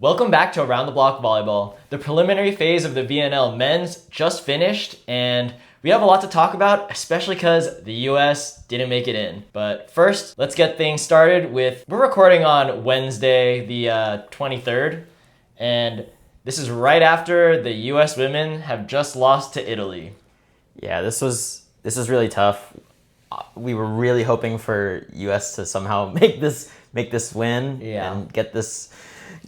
Welcome back to Around the Block Volleyball. The preliminary phase of the VNL men's just finished, and we have a lot to talk about, especially because the US didn't make it in. But first, let's get things started with, we're recording on Wednesday, the 23rd, and this is right after the US women have just lost to Italy. Yeah, this was really tough. We were really hoping for US to somehow make this win and get this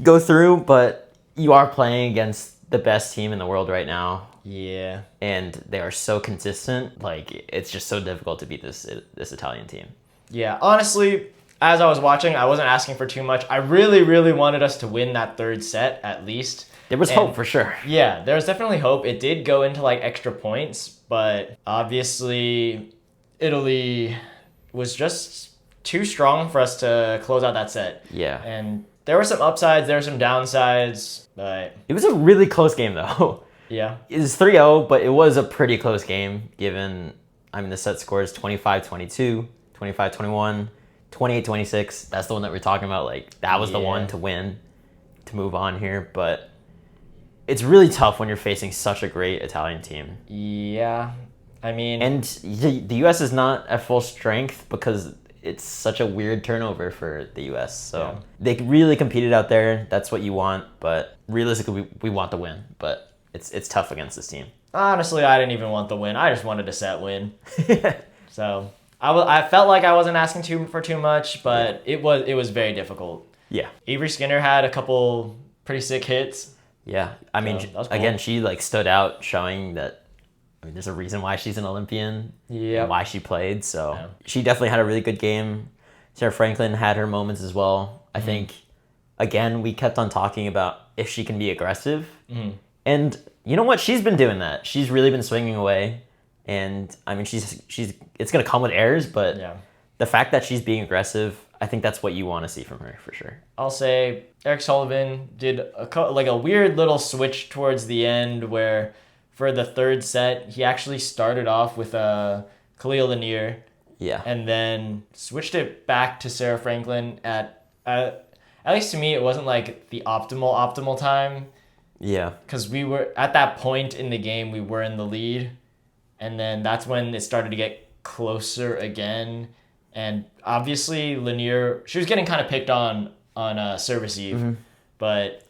go through, but you are playing against the best team in the world right now. Yeah. And they are so consistent. Like, it's just so difficult to beat this Italian team. Yeah, honestly, as I was watching, I wasn't asking for too much. I really, really wanted us to win that third set at least. There was hope for sure. Yeah, there was definitely hope. It did go into like extra points, but obviously Italy was just too strong for us to close out that set. Yeah. And there were some upsides, there were some downsides, but it was a really close game though. Yeah. It was 3-0, but it was a pretty close game given, the set scores 25-22, 25-21, 28-26. That's the one that we're talking about. Like, that was the one to win, to move on here. But it's really tough when you're facing such a great Italian team. Yeah. And the U.S. is not at full strength because it's such a weird turnover for the U.S. So they really competed out there. That's what you want. But realistically, we want the win. But it's tough against this team. Honestly, I didn't even want the win. I just wanted a set win. So I felt like I wasn't asking for too much, but it was very difficult. Yeah. Avery Skinner had a couple pretty sick hits. Yeah. Cool. Again, she stood out, showing that there's a reason why she's an Olympian and why she played. So she definitely had a really good game. Sarah Franklin had her moments as well. I think, again, we kept on talking about if she can be aggressive. And you know what? She's been doing that. She's really been swinging away. And, she's it's going to come with errors, but the fact that she's being aggressive, I think that's what you want to see from her for sure. I'll say Eric Sullivan did a weird little switch towards the end where for the third set, he actually started off with Khalil Lanier. Yeah. And then switched it back to Sarah Franklin at least to me, it wasn't like the optimal time. Yeah. Because we were, at that point in the game, we were in the lead. And then that's when it started to get closer again. And obviously, Lanier, she was getting kind of picked on service eve. But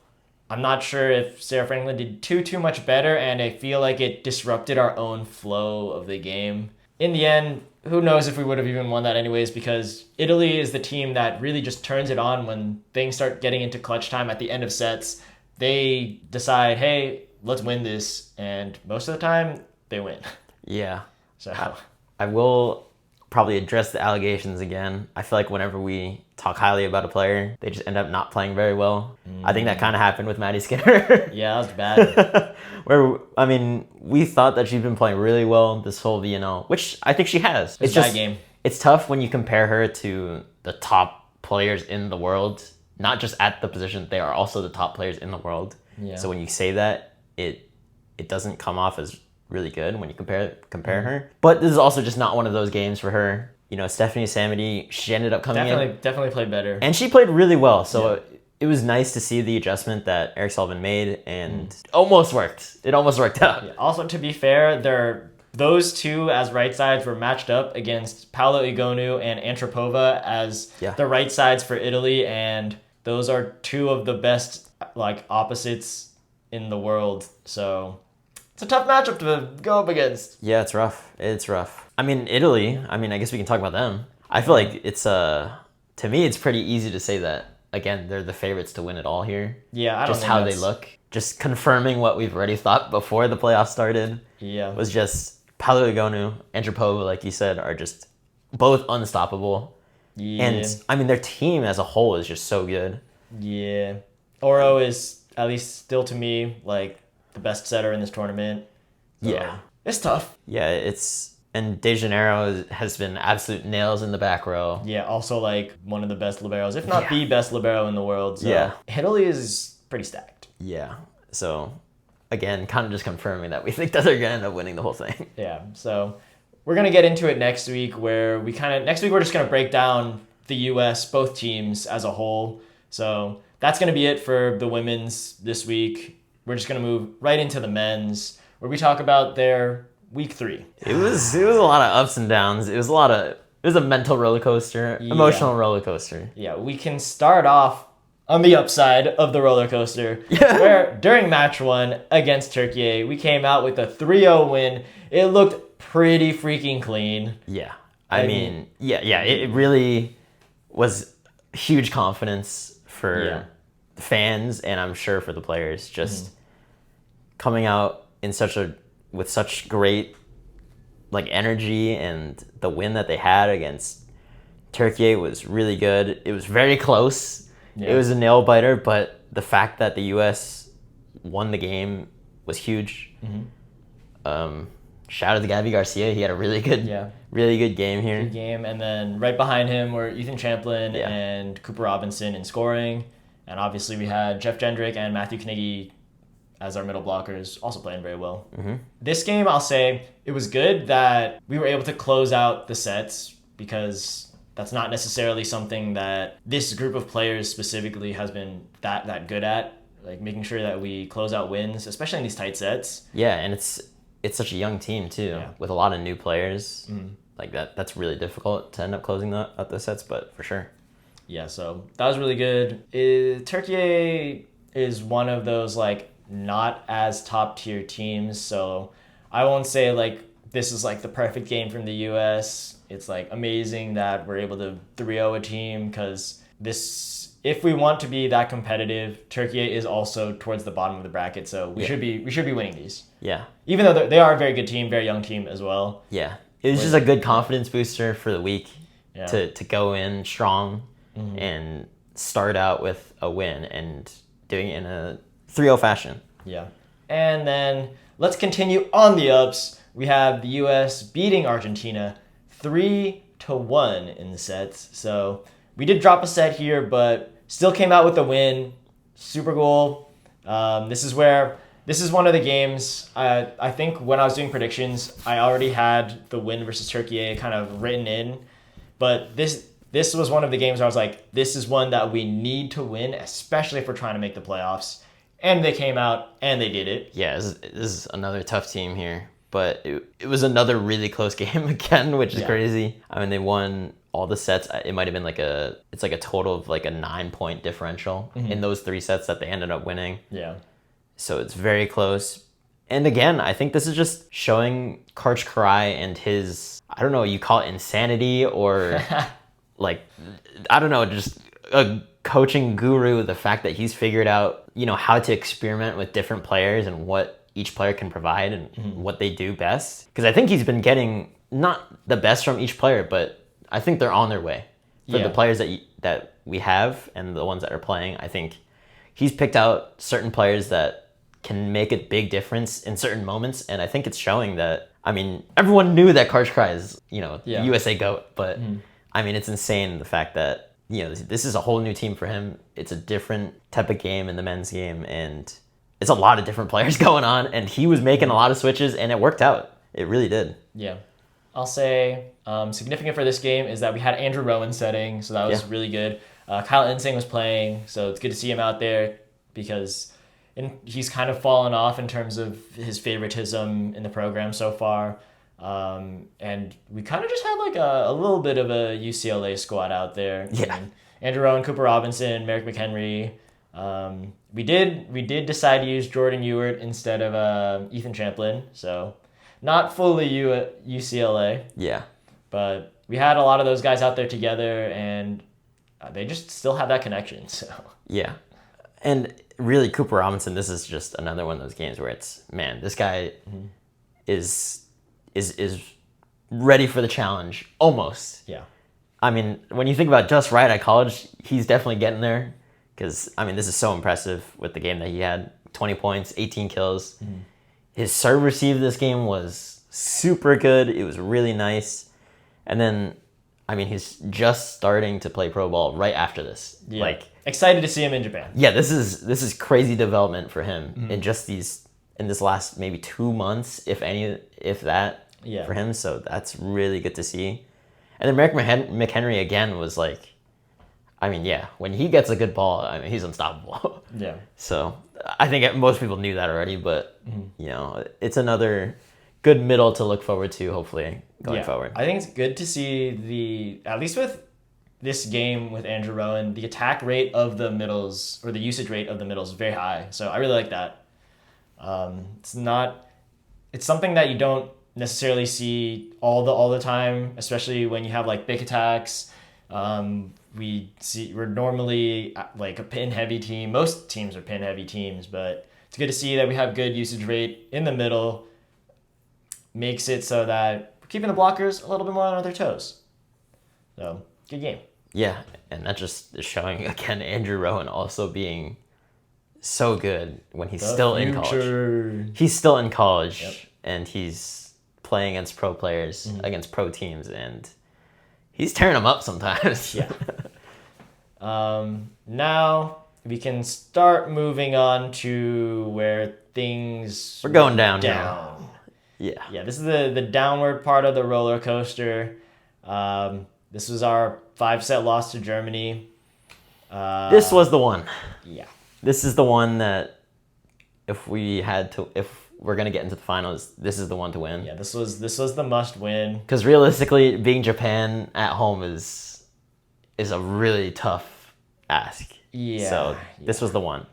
I'm not sure if Sarah Franklin did too much better, and I feel like it disrupted our own flow of the game. In the end, who knows if we would have even won that anyways, because Italy is the team that really just turns it on when things start getting into clutch time at the end of sets. They decide, hey, let's win this, and most of the time, they win. Yeah. So I will probably address the allegations again. I feel like whenever we talk highly about a player, they just end up not playing very well. I think that kind of happened with Maddie Skinner. Yeah, that was bad. Where, we thought that she'd been playing really well this whole VNL, which I think she has. It's just a bad game. It's tough when you compare her to the top players in the world, not just at the position, they are also the top players in the world. Yeah. So when you say that, it doesn't come off as really good when you compare her. But this is also just not one of those games for her. Stephanie Samity, she ended up coming in. Definitely played better. And she played really well. So it was nice to see the adjustment that Eric Sullivan made, and almost worked. It almost worked out. Yeah. Also, to be fair, those two as right sides were matched up against Paola Igonu and Antropova as the right sides for Italy, and those are two of the best opposites in the world. So it's a tough matchup to go up against. Yeah, it's rough. Italy, I guess we can talk about them. I feel like it's, to me, it's pretty easy to say that, again, they're the favorites to win it all here. Yeah, I don't Just how they look. Just confirming what we've already thought before the playoffs started. Yeah. Was just Paola Igonu, Antropova, like you said, are just both unstoppable. Yeah. And, their team as a whole is just so good. Yeah. Oro is, at least still to me, the best setter in this tournament. So it's tough. Yeah, and De Janeiro has been absolute nails in the back row. Yeah, also one of the best liberos, if not the best libero in the world. So Italy is pretty stacked. Yeah. So again, kind of just confirming that we think that they're gonna end up winning the whole thing. Yeah. So we're gonna get into it next week, where next week we're just gonna break down the US, both teams as a whole. So that's going to be it for the women's this week. We're just going to move right into the men's, where we talk about their week 3. It was a lot of ups and downs. It was a mental roller coaster, emotional roller coaster. Yeah, we can start off on the upside of the roller coaster, where during match 1 against Turkey, we came out with a 3-0 win. It looked pretty freaking clean. Yeah. I mean, it really was huge confidence for fans, and I'm sure for the players, just coming out in with such great energy, and the win that they had against Turkey was really good. It was very close. Yeah. It was a nail biter, but the fact that the US won the game was huge. Shout out to Gabby Garcia. He had a really good game here. Good game. And then right behind him were Ethan Champlin and Cooper Robinson in scoring. And obviously we had Jeff Jendrick and Matthew Knigge as our middle blockers, also playing very well. This game, I'll say, it was good that we were able to close out the sets, because that's not necessarily something that this group of players specifically has been that good at, like making sure that we close out wins, especially in these tight sets. Yeah, and it's such a young team too, with a lot of new players. Like that's really difficult to end up closing out the sets, but for sure. Yeah, so that was really good. Turkey is one of those not as top tier teams, so I won't say this is the perfect game from the US. It's amazing that we're able to 3-0 a team, because if we want to be that competitive, Turkey is also towards the bottom of the bracket, so we should be winning these. Yeah. Even though they are a very good team, very young team as well. Yeah. It was just a good confidence booster for the week to go in strong and start out with a win and doing it in a 3-0 fashion. Yeah. And then let's continue on the ups. We have the US beating Argentina 3-1 in the sets. So we did drop a set here, but still came out with a win. Super goal. This is one of the games, I think when I was doing predictions, I already had the win versus Turkey kind of written in. But this was one of the games where I was like, this is one that we need to win, especially if we're trying to make the playoffs. And they came out and they did it. Yeah, this is another tough team here. But it was another really close game again, which is crazy. I mean, they won all the sets. It might have been it's a total of a 9-point differential in those 3 sets that they ended up winning. Yeah. So it's very close. And again, I think this is just showing Karch Karai and his, I don't know, you call it insanity or I don't know, just a coaching guru, the fact that he's figured out, how to experiment with different players and what each player can provide and what they do best. Because I think he's been getting not the best from each player, but I think they're on their way. For the players that we have and the ones that are playing, I think he's picked out certain players that can make a big difference in certain moments, and I think it's showing that. I mean, everyone knew that Karch Karai is, USA GOAT, but I mean, it's insane the fact that this is a whole new team for him. It's a different type of game in the men's game, and it's a lot of different players going on, and he was making a lot of switches, and it worked out. It really did. Yeah. I'll say significant for this game is that we had Andrew Rowan setting, so that was really good. Kyle Insing was playing, so it's good to see him out there, because he's kind of fallen off in terms of his favoritism in the program so far. And we kind of just had a little bit of a UCLA squad out there. Yeah. I mean, Andrew Rowan, Cooper Robinson, Merrick McHenry. We did decide to use Jordan Ewart instead of Ethan Champlin, so not fully UCLA. Yeah. But we had a lot of those guys out there together, and they just still have that connection. So yeah. And really, Cooper Robinson, this is just another one of those games where it's, man, this guy is ready for the challenge, almost. Yeah. I mean, when you think about just right at college, he's definitely getting there, because, I mean, this is so impressive with the game that he had. 20 points, 18 kills. His serve receive this game was super good. It was really nice. And then, I mean, he's just starting to play pro ball right after this. Yeah. Excited to see him in Japan. Yeah, this is crazy development for him in just in this last maybe 2 months, if that, for him. So that's really good to see. And then Merrick McHenry again was I mean, yeah, when he gets a good ball, I mean, he's unstoppable. Yeah. So I think most people knew that already, but you know, it's another good middle to look forward to, hopefully, going forward. I think it's good to see at least with this game with Andrew Rowan, the attack rate of the middles, or the usage rate of the middles, is very high. So I really like that. It's something that you don't necessarily see all the time, especially when you have like big attacks. We're normally like a pin heavy team. Most teams are pin heavy teams, but it's good to see that we have good usage rate in the middle. Makes it so that we're keeping the blockers a little bit more on their toes. So good game. Yeah, and that just is showing again Andrew Rowan also being so good when he's still in college. He's still in college, and he's playing against pro players, against pro teams, and he's tearing them up sometimes. Yeah. Now we can start moving on to where things we're going down. Yeah. This is the downward part of the roller coaster. This was our 5-set loss to Germany. This was the one. Yeah. This is the one that if we're gonna get into the finals, this is the one to win. Yeah, this was the must win. Because realistically, being Japan at home is a really tough ask. Yeah. So this was the one.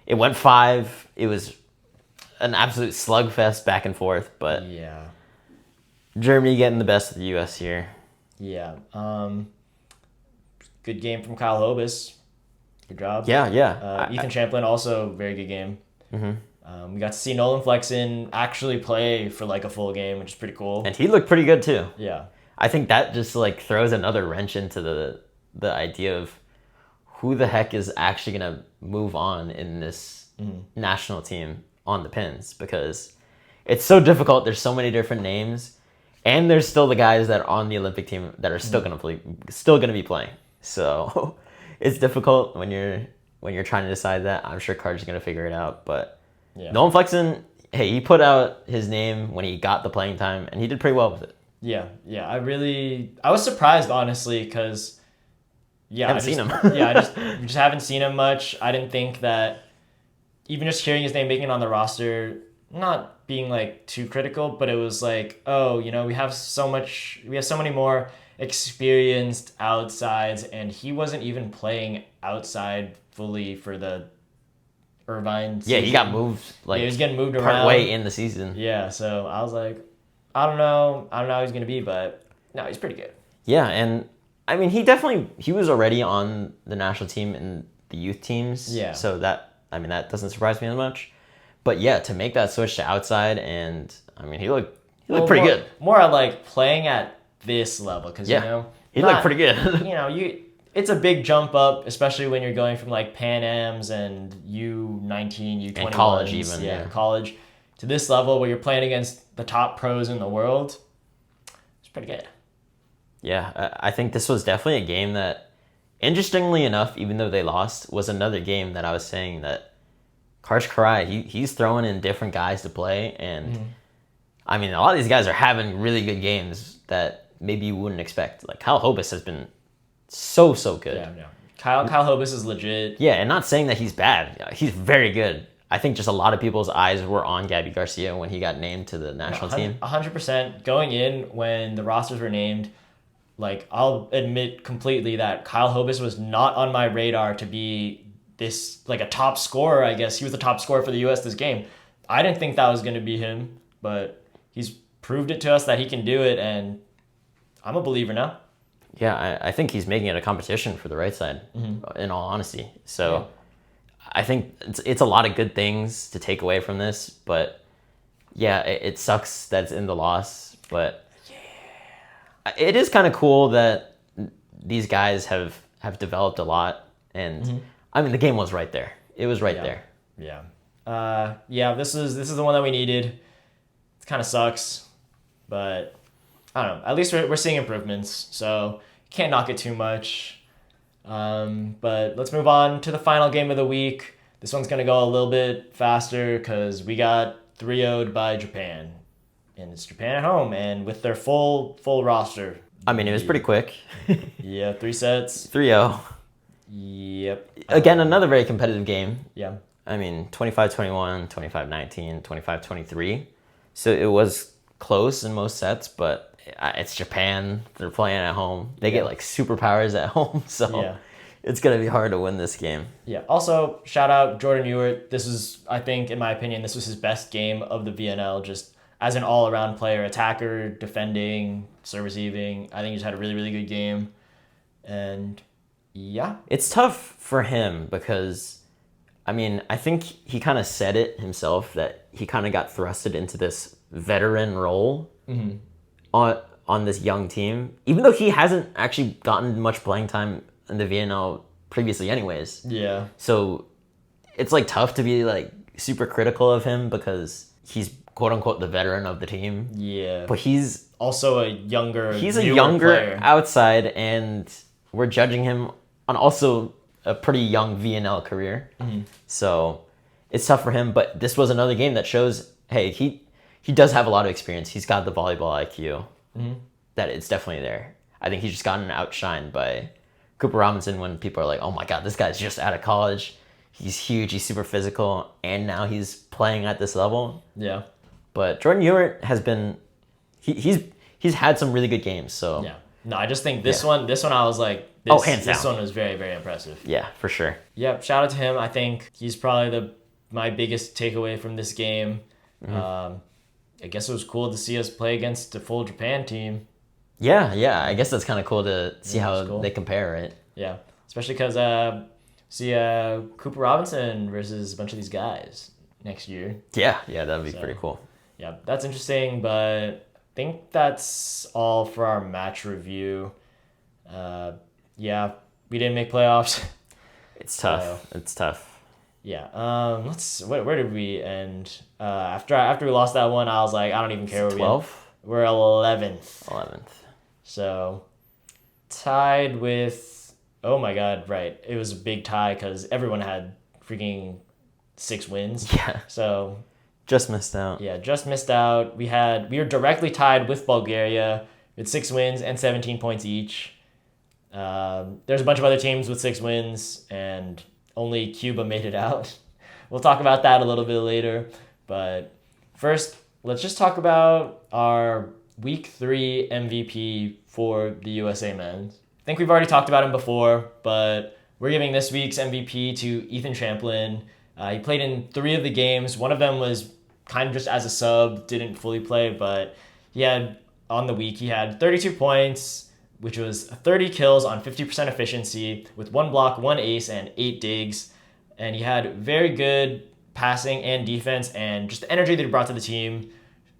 It went 5. It was an absolute slugfest back and forth, but yeah, Germany getting the best of the U.S. here. Yeah. Good game from Kyle Hobus. Good job. Yeah. Ethan Champlin, also very good game. We got to see Nolan Flexen actually play for like a full game, which is pretty cool. And he looked pretty good too. Yeah. I think that just like throws another wrench into the idea of who the heck is actually going to move on in this national team on the pins, because it's so difficult. There's so many different names, and there's still the guys that are on the Olympic team that are still going to be playing. So it's difficult when you're trying to decide that. I'm sure Carter's going to figure it out, but Nolan Flexen, hey, he put out his name when he got the playing time, and he did pretty well with it. Yeah. I was surprised, honestly, because haven't seen him. we just haven't seen him much. I didn't think that even just hearing his name making it on the roster, not being like too critical, but it was like, oh, we have so many more experienced outsides, and he wasn't even playing outside fully for the Irvine season. Yeah, he got moved he was getting moved around partway in the season. Yeah, so I was like, I don't know how he's gonna be, but no, he's pretty good. Yeah, and I mean he was already on the national team and the youth teams. Yeah. So that doesn't surprise me as much. But yeah, to make that switch to outside, and I mean he looked pretty good. More at like playing at this level, because he looked pretty good. It's a big jump up, especially when you're going from like Pan Ams and U19, U21, and college even. College, to this level where you're playing against the top pros in the world. It's pretty good. Yeah, I think this was definitely a game that, interestingly enough, even though they lost, was another game that I was saying that Karsh Karai, he's throwing in different guys to play, and I mean a lot of these guys are having really good games that maybe you wouldn't expect. Like Kyle Hobus has been so good. Yeah. Kyle Hobus is legit. Yeah, and not saying that he's bad. He's very good. I think just a lot of people's eyes were on Gabby Garcia when he got named to the national team. 100%. Going in when the rosters were named, like I'll admit completely that Kyle Hobus was not on my radar to be this like a top scorer. I guess he was the top scorer for the U.S. this game. I didn't think that was going to be him, but he's proved it to us that he can do it, and I'm a believer now. Yeah, I think he's making it a competition for the right side, in all honesty. So I think it's a lot of good things to take away from this, but yeah, it sucks that it's in the loss, but it is kind of cool that these guys have developed a lot, and I mean the game was right there. It was right there. Yeah. This is the one that we needed. It kind of sucks, but I don't know. At least we're seeing improvements, so can't knock it too much. But let's move on to the final game of the week. This one's gonna go a little bit faster because we got 3-0'd by Japan, and it's Japan at home and with their full roster. I mean, it was pretty quick. Yeah, 3 sets. 3-0. Yep. Again, another very competitive game. Yeah. I mean, 25-21, 25-19, 25-23. So it was close in most sets, but it's Japan. They're playing at home. They get like superpowers at home, so it's going to be hard to win this game. Yeah. Also, shout out Jordan Ewart. This was, I think, in my opinion, this was his best game of the VNL, just as an all-around player, attacker, defending, serve receiving. I think he just had a really, really good game. And yeah. It's tough for him because, I mean, I think he kind of said it himself that he kind of got thrusted into this veteran role on this young team, even though he hasn't actually gotten much playing time in the VNL previously anyways. Yeah. So it's like tough to be like super critical of him because he's quote unquote the veteran of the team. Yeah. But he's also a younger player outside, and we're judging him on also a pretty young VNL career. So it's tough for him, but this was another game that shows, hey, he does have a lot of experience. He's got the volleyball IQ. That it's definitely there. I think he's just gotten outshined by Cooper Robinson when people are like, oh my God, this guy's just out of college. He's huge, he's super physical, and now he's playing at this level. Yeah. But Jordan Ewart has been, he's had some really good games, so. Yeah. No, I just think this one I was like, hands down. This one was very, very impressive. Yeah, for sure. Yep, shout out to him. I think he's probably my biggest takeaway from this game. I guess it was cool to see us play against a full Japan team. Yeah. I guess that's kind of cool to see how they compare, right? Yeah, especially because see Cooper Robinson versus a bunch of these guys next year. Yeah, that'd be pretty cool. Yeah, that's interesting, but I think that's all for our match review. Yeah, we didn't make playoffs. It's tough. It's tough. Yeah. Where did we end? After we lost that one, I was like, I don't even care where 12? We're 11th. 11th. So tied with, oh my God, right. It was a big tie because everyone had freaking 6 wins. Yeah. So just missed out. Yeah, just missed out. We were directly tied with Bulgaria with 6 wins and 17 points each. There's a bunch of other teams with 6 wins, and only Cuba made it out. We'll talk about that a little bit later. But first, let's just talk about our Week 3 MVP for the USA men's. I think we've already talked about him before, but we're giving this week's MVP to Ethan Champlin. He played in 3 of the games. One of them was kind of just as a sub, didn't fully play, but on the week, he had 32 points, which was 30 kills on 50% efficiency with 1 block, 1 ace, and 8 digs. And he had very good passing and defense and just the energy that he brought to the team.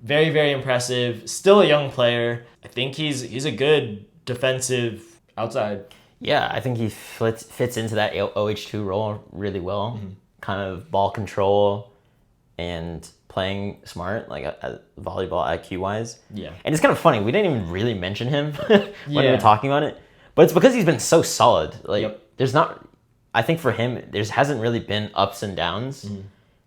Very, very impressive. Still a young player. I think he's a good defensive outside. Yeah, I think he fits into that OH2 role really well. Kind of ball control and playing smart, like volleyball IQ wise. Yeah. And it's kind of funny, we didn't even really mention him when we were talking about it, but it's because he's been so solid. Like there's not, I think for him, there hasn't really been ups and downs.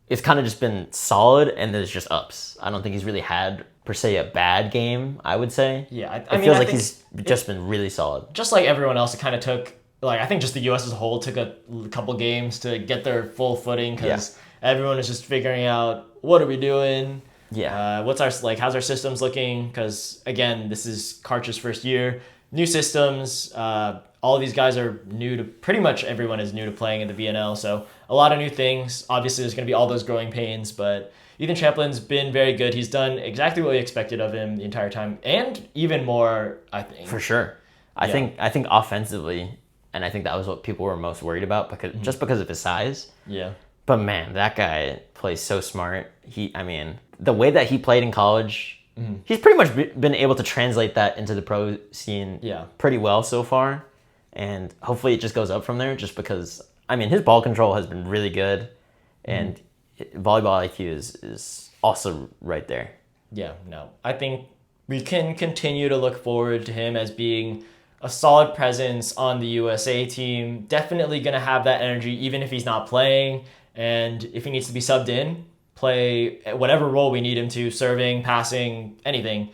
It's kind of just been solid and there's just ups. I don't think he's really had per se a bad game, I would say. Yeah. I feel like he's just been really solid. Just like everyone else, it kind of took, like, I think just the U.S. as a whole took a couple games to get their full footing because everyone is just figuring out, what are we doing? Yeah. How's our systems looking? Because, again, this is Karch's first year. New systems. All of these guys are new to, pretty much everyone is new to playing in the VNL. So a lot of new things. Obviously, there's going to be all those growing pains, but Ethan Champlin's been very good. He's done exactly what we expected of him the entire time, and even more, I think. For sure. I think offensively, and I think that was what people were most worried about just because of his size. Yeah. But man, that guy plays so smart. The way that he played in college, he's pretty much been able to translate that into the pro scene pretty well so far. And hopefully it just goes up from there just because, his ball control has been really good. And volleyball IQ is also right there. Yeah, no. I think we can continue to look forward to him as being a solid presence on the USA team. Definitely going to have that energy even if he's not playing. And if he needs to be subbed in, play whatever role we need him to, serving, passing, anything.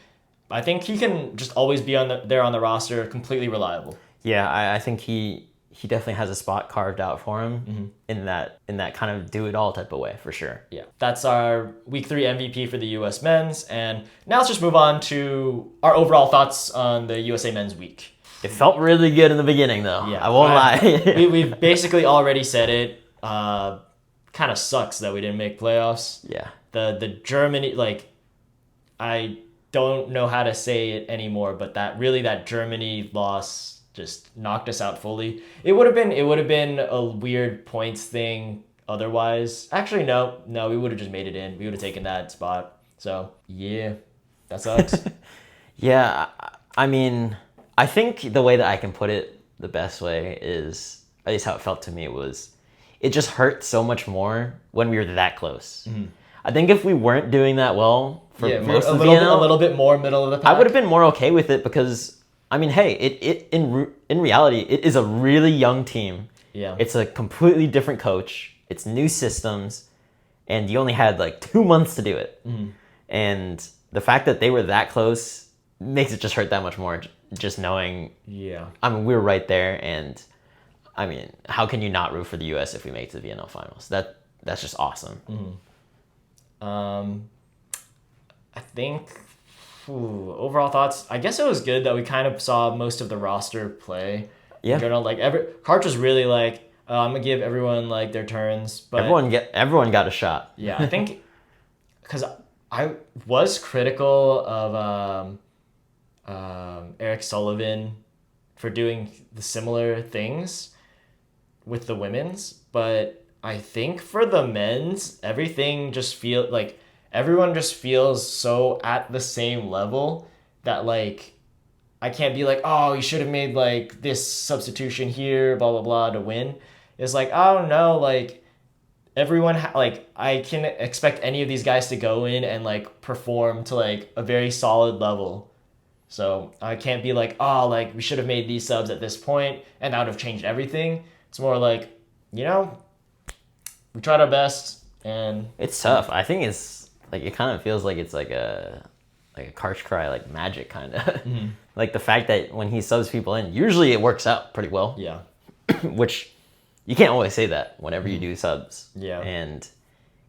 I think he can just always be there on the roster, completely reliable. Yeah, I think he he definitely has a spot carved out for him in that kind of do it all type of way for sure. Yeah, that's our week 3 MVP for the U.S. men's, and now let's just move on to our overall thoughts on the USA men's week. It felt really good in the beginning, though. Yeah, I won't lie. We've basically already said it. Kind of sucks that we didn't make playoffs. Yeah. The Germany, like, I don't know how to say it anymore, but that Germany loss just knocked us out fully. It would have been a weird points thing otherwise. Actually, no, we would have just made it in. We would have taken that spot. So yeah, that sucks. Yeah, I mean, I think the way that I can put it the best way is, at least how it felt to me, was it just hurt so much more when we were that close. Mm-hmm. I think if we weren't doing that well for most of the VNL, a little bit more middle of the pack, I would have been more okay with it because, I mean, hey, in reality, it is a really young team. Yeah. It's a completely different coach. It's new systems, and you only had like 2 months to do it. Mm-hmm. And the fact that they were that close makes it just hurt that much more. Just knowing, yeah. I mean, we were right there, and I mean, how can you not root for the U.S. if we make it to the VNL finals? That's just awesome. Mm-hmm. I think. Overall thoughts. I guess it was good that we kind of saw most of the roster play. Yeah. In general, like Karch was really like, I'm gonna give everyone like their turns, but everyone got a shot. Yeah, I think because I was critical of Eric Sullivan for doing the similar things with the women's, but I think for the men's, everything just everyone just feels so at the same level that, like, I can't be like, oh, you should have made, like, this substitution here, blah, blah, blah, to win. It's like, oh, no, like, everyone, I can expect any of these guys to go in and, like, perform to, like, a very solid level. So I can't be like, oh, like, we should have made these subs at this point, and that would have changed everything. It's more like, you know, we tried our best, and... It's tough. I think it's... Like, it kind of feels like it's like a Karch cry, like magic kind of. Mm-hmm. Like the fact that when he subs people in, usually it works out pretty well. Yeah. Which you can't always say that whenever you do subs. Yeah. And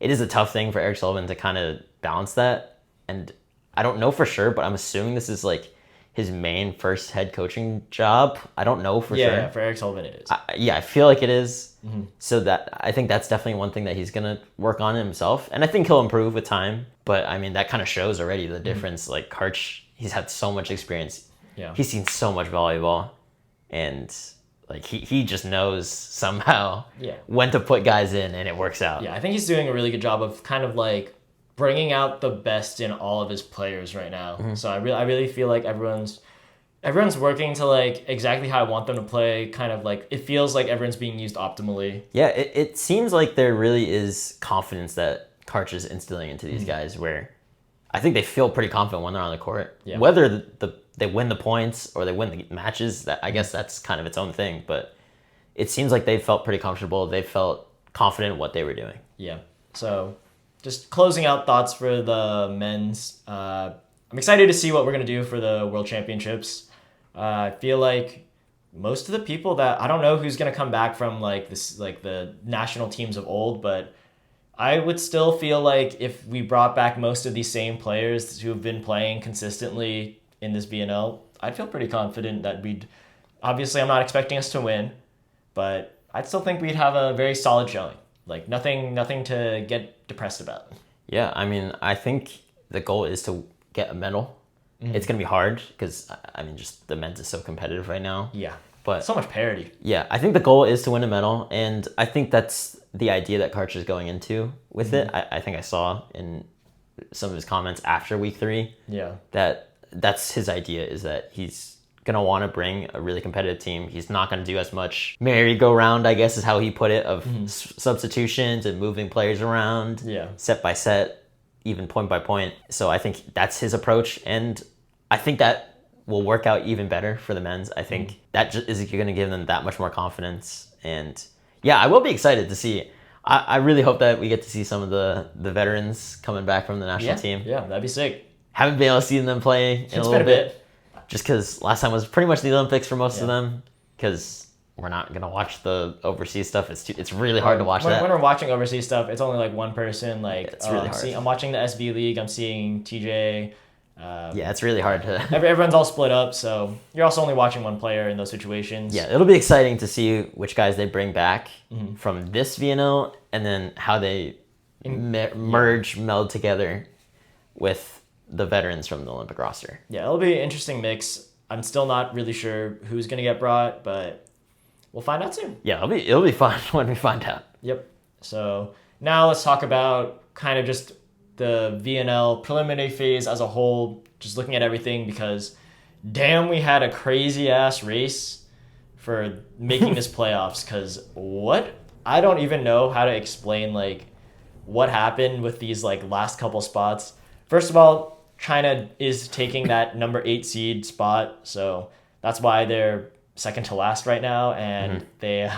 it is a tough thing for Eric Sullivan to kind of balance that. And I don't know for sure, but I'm assuming this is like his main first head coaching job. I don't know for sure. Yeah, for Eric Sullivan it is. I feel like it is. Mm-hmm. So that I think that's definitely one thing that he's going to work on himself. And I think he'll improve with time. But I mean, that kind of shows already the difference. Mm-hmm. Like Karch, he's had so much experience. Yeah. He's seen so much volleyball. And like he just knows somehow when to put guys in, and it works out. Yeah, I think he's doing a really good job of kind of like bringing out the best in all of his players right now. Mm-hmm. So I really feel like everyone's working to like exactly how I want them to play. Kind of like it feels like everyone's being used optimally. Yeah, it seems like there really is confidence that Karch is instilling into these guys, where I think they feel pretty confident when they're on the court. Yeah. Whether they win the points or they win the matches, that I guess that's kind of its own thing. But it seems like they felt pretty comfortable. They felt confident in what they were doing. Yeah. So. Just closing out thoughts for the men's. I'm excited to see what we're going to do for the World Championships. I feel like most of the people that... I don't know who's going to come back from like this, like the national teams of old, but I would still feel like if we brought back most of these same players who have been playing consistently in this VNL, I'd feel pretty confident that we'd... Obviously, I'm not expecting us to win, but I'd still think we'd have a very solid showing. Like, nothing to get depressed about. Yeah, I mean, I think the goal is to get a medal. Mm-hmm. It's going to be hard because, I mean, just the men's is so competitive right now. Yeah, but so much parity. Yeah, I think the goal is to win a medal, and I think that's the idea that Karch is going into with it. I think I saw in some of his comments after week 3 that's his idea, is that he's going to want to bring a really competitive team. He's not going to do as much merry-go-round, I guess is how he put it, of substitutions and moving players around, set by set, even point by point. So I think that's his approach, and I think that will work out even better for the men's. I think that just is going to give them that much more confidence. And yeah, I will be excited to see. I really hope that we get to see some of the veterans coming back from the national team. Yeah, that'd be sick. Haven't been able to see them play in a little bit. Just because last time was pretty much the Olympics for most of them. Because we're not gonna watch the overseas stuff. It's really hard to watch that. When we're watching overseas stuff, it's only like one person. Like it's really hard. I'm watching the SV League. I'm seeing TJ. Yeah, it's really hard to. Everyone's all split up, so you're also only watching one player in those situations. Yeah, it'll be exciting to see which guys they bring back from this VNL, and then how they meld together with the veterans from the Olympic roster. Yeah, it'll be an interesting mix. I'm still not really sure who's gonna get brought, but we'll find out soon. Yeah, it'll be fun when we find out. Yep. So now let's talk about kind of just the VNL preliminary phase as a whole, just looking at everything, because damn, we had a crazy ass race for making this playoffs. Because I don't even know how to explain like what happened with these like last couple spots. First of all, China is taking that number 8 seed spot, so that's why they're second to last right now, and they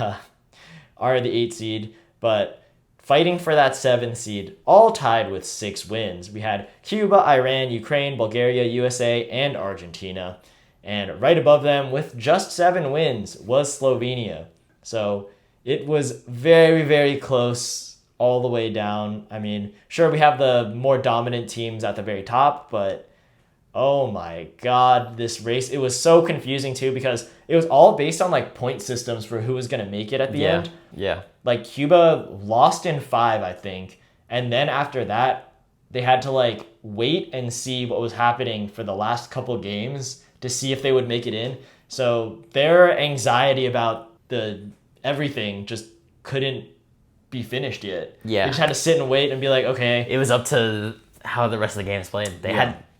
are the 8 seed. But fighting for that 7th seed, all tied with 6 wins. We had Cuba, Iran, Ukraine, Bulgaria, USA, and Argentina. And right above them with just 7 wins was Slovenia. So it was very, very close all the way down. I mean, sure, we have the more dominant teams at the very top, but oh my God, this race, it was so confusing too, because it was all based on like point systems for who was going to make it at the end. Yeah. Like Cuba lost in 5, I think. And then after that, they had to like wait and see what was happening for the last couple games to see if they would make it in. So their anxiety about everything just couldn't be finished yet. Yeah. They just had to sit and wait and be like, okay. It was up to how the rest of the games played.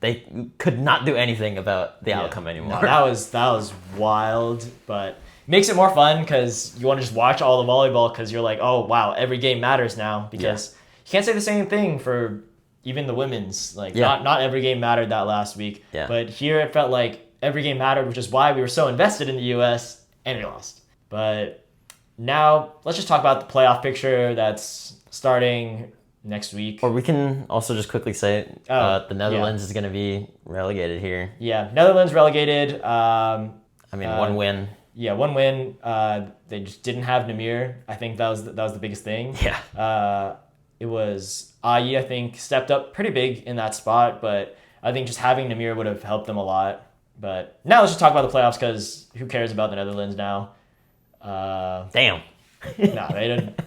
They could not do anything about the outcome anymore. No, that was wild, but makes it more fun because you want to just watch all the volleyball because you're like, oh wow, every game matters now, because you can't say the same thing for even the women's. Like not every game mattered that last week. Yeah. But here it felt like every game mattered, which is why we were so invested in the US and we lost. But now let's just talk about the playoff picture that's starting next week. Or we can also just quickly say the Netherlands is going to be relegated here. Yeah, Netherlands relegated. One win. Yeah, one win. They just didn't have Namir. I think that was the biggest thing. Yeah. It was Ayi, I think, stepped up pretty big in that spot, but I think just having Namir would have helped them a lot. But now let's just talk about the playoffs, because who cares about the Netherlands now? Damn. No, they didn't.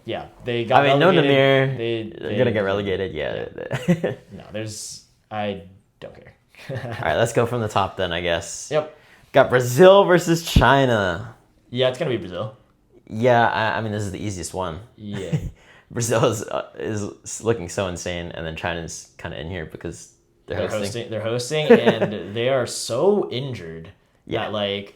Yeah, they got relegated. No Namir. They're going to get relegated. Yeah. No, I don't care. All right, let's go from the top then, I guess. Yep. Got Brazil versus China. Yeah, it's going to be Brazil. Yeah, this is the easiest one. Yeah. Brazil is looking so insane, and then China's kind of in here because they're hosting. They're hosting, and they are so injured that, like,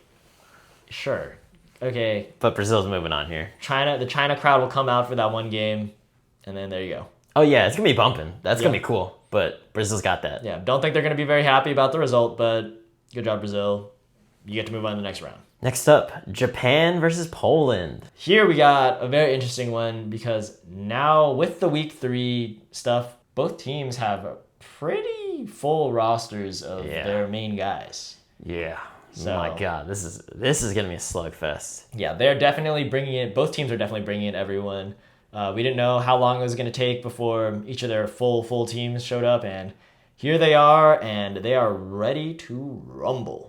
sure. Okay. But Brazil's moving on here. The China crowd will come out for that one game, and then there you go. Oh, yeah, it's going to be bumping. That's going to be cool, but Brazil's got that. Yeah, don't think they're going to be very happy about the result, but good job, Brazil. You get to move on to the next round. Next up, Japan versus Poland. Here we got a very interesting one, because now with the week 3 stuff, both teams have pretty full rosters of their main guys. Yeah. So, my God, this is going to be a slugfest. Yeah, both teams are definitely bringing in everyone. We didn't know how long it was going to take before each of their full teams showed up, and here they are, and they are ready to rumble.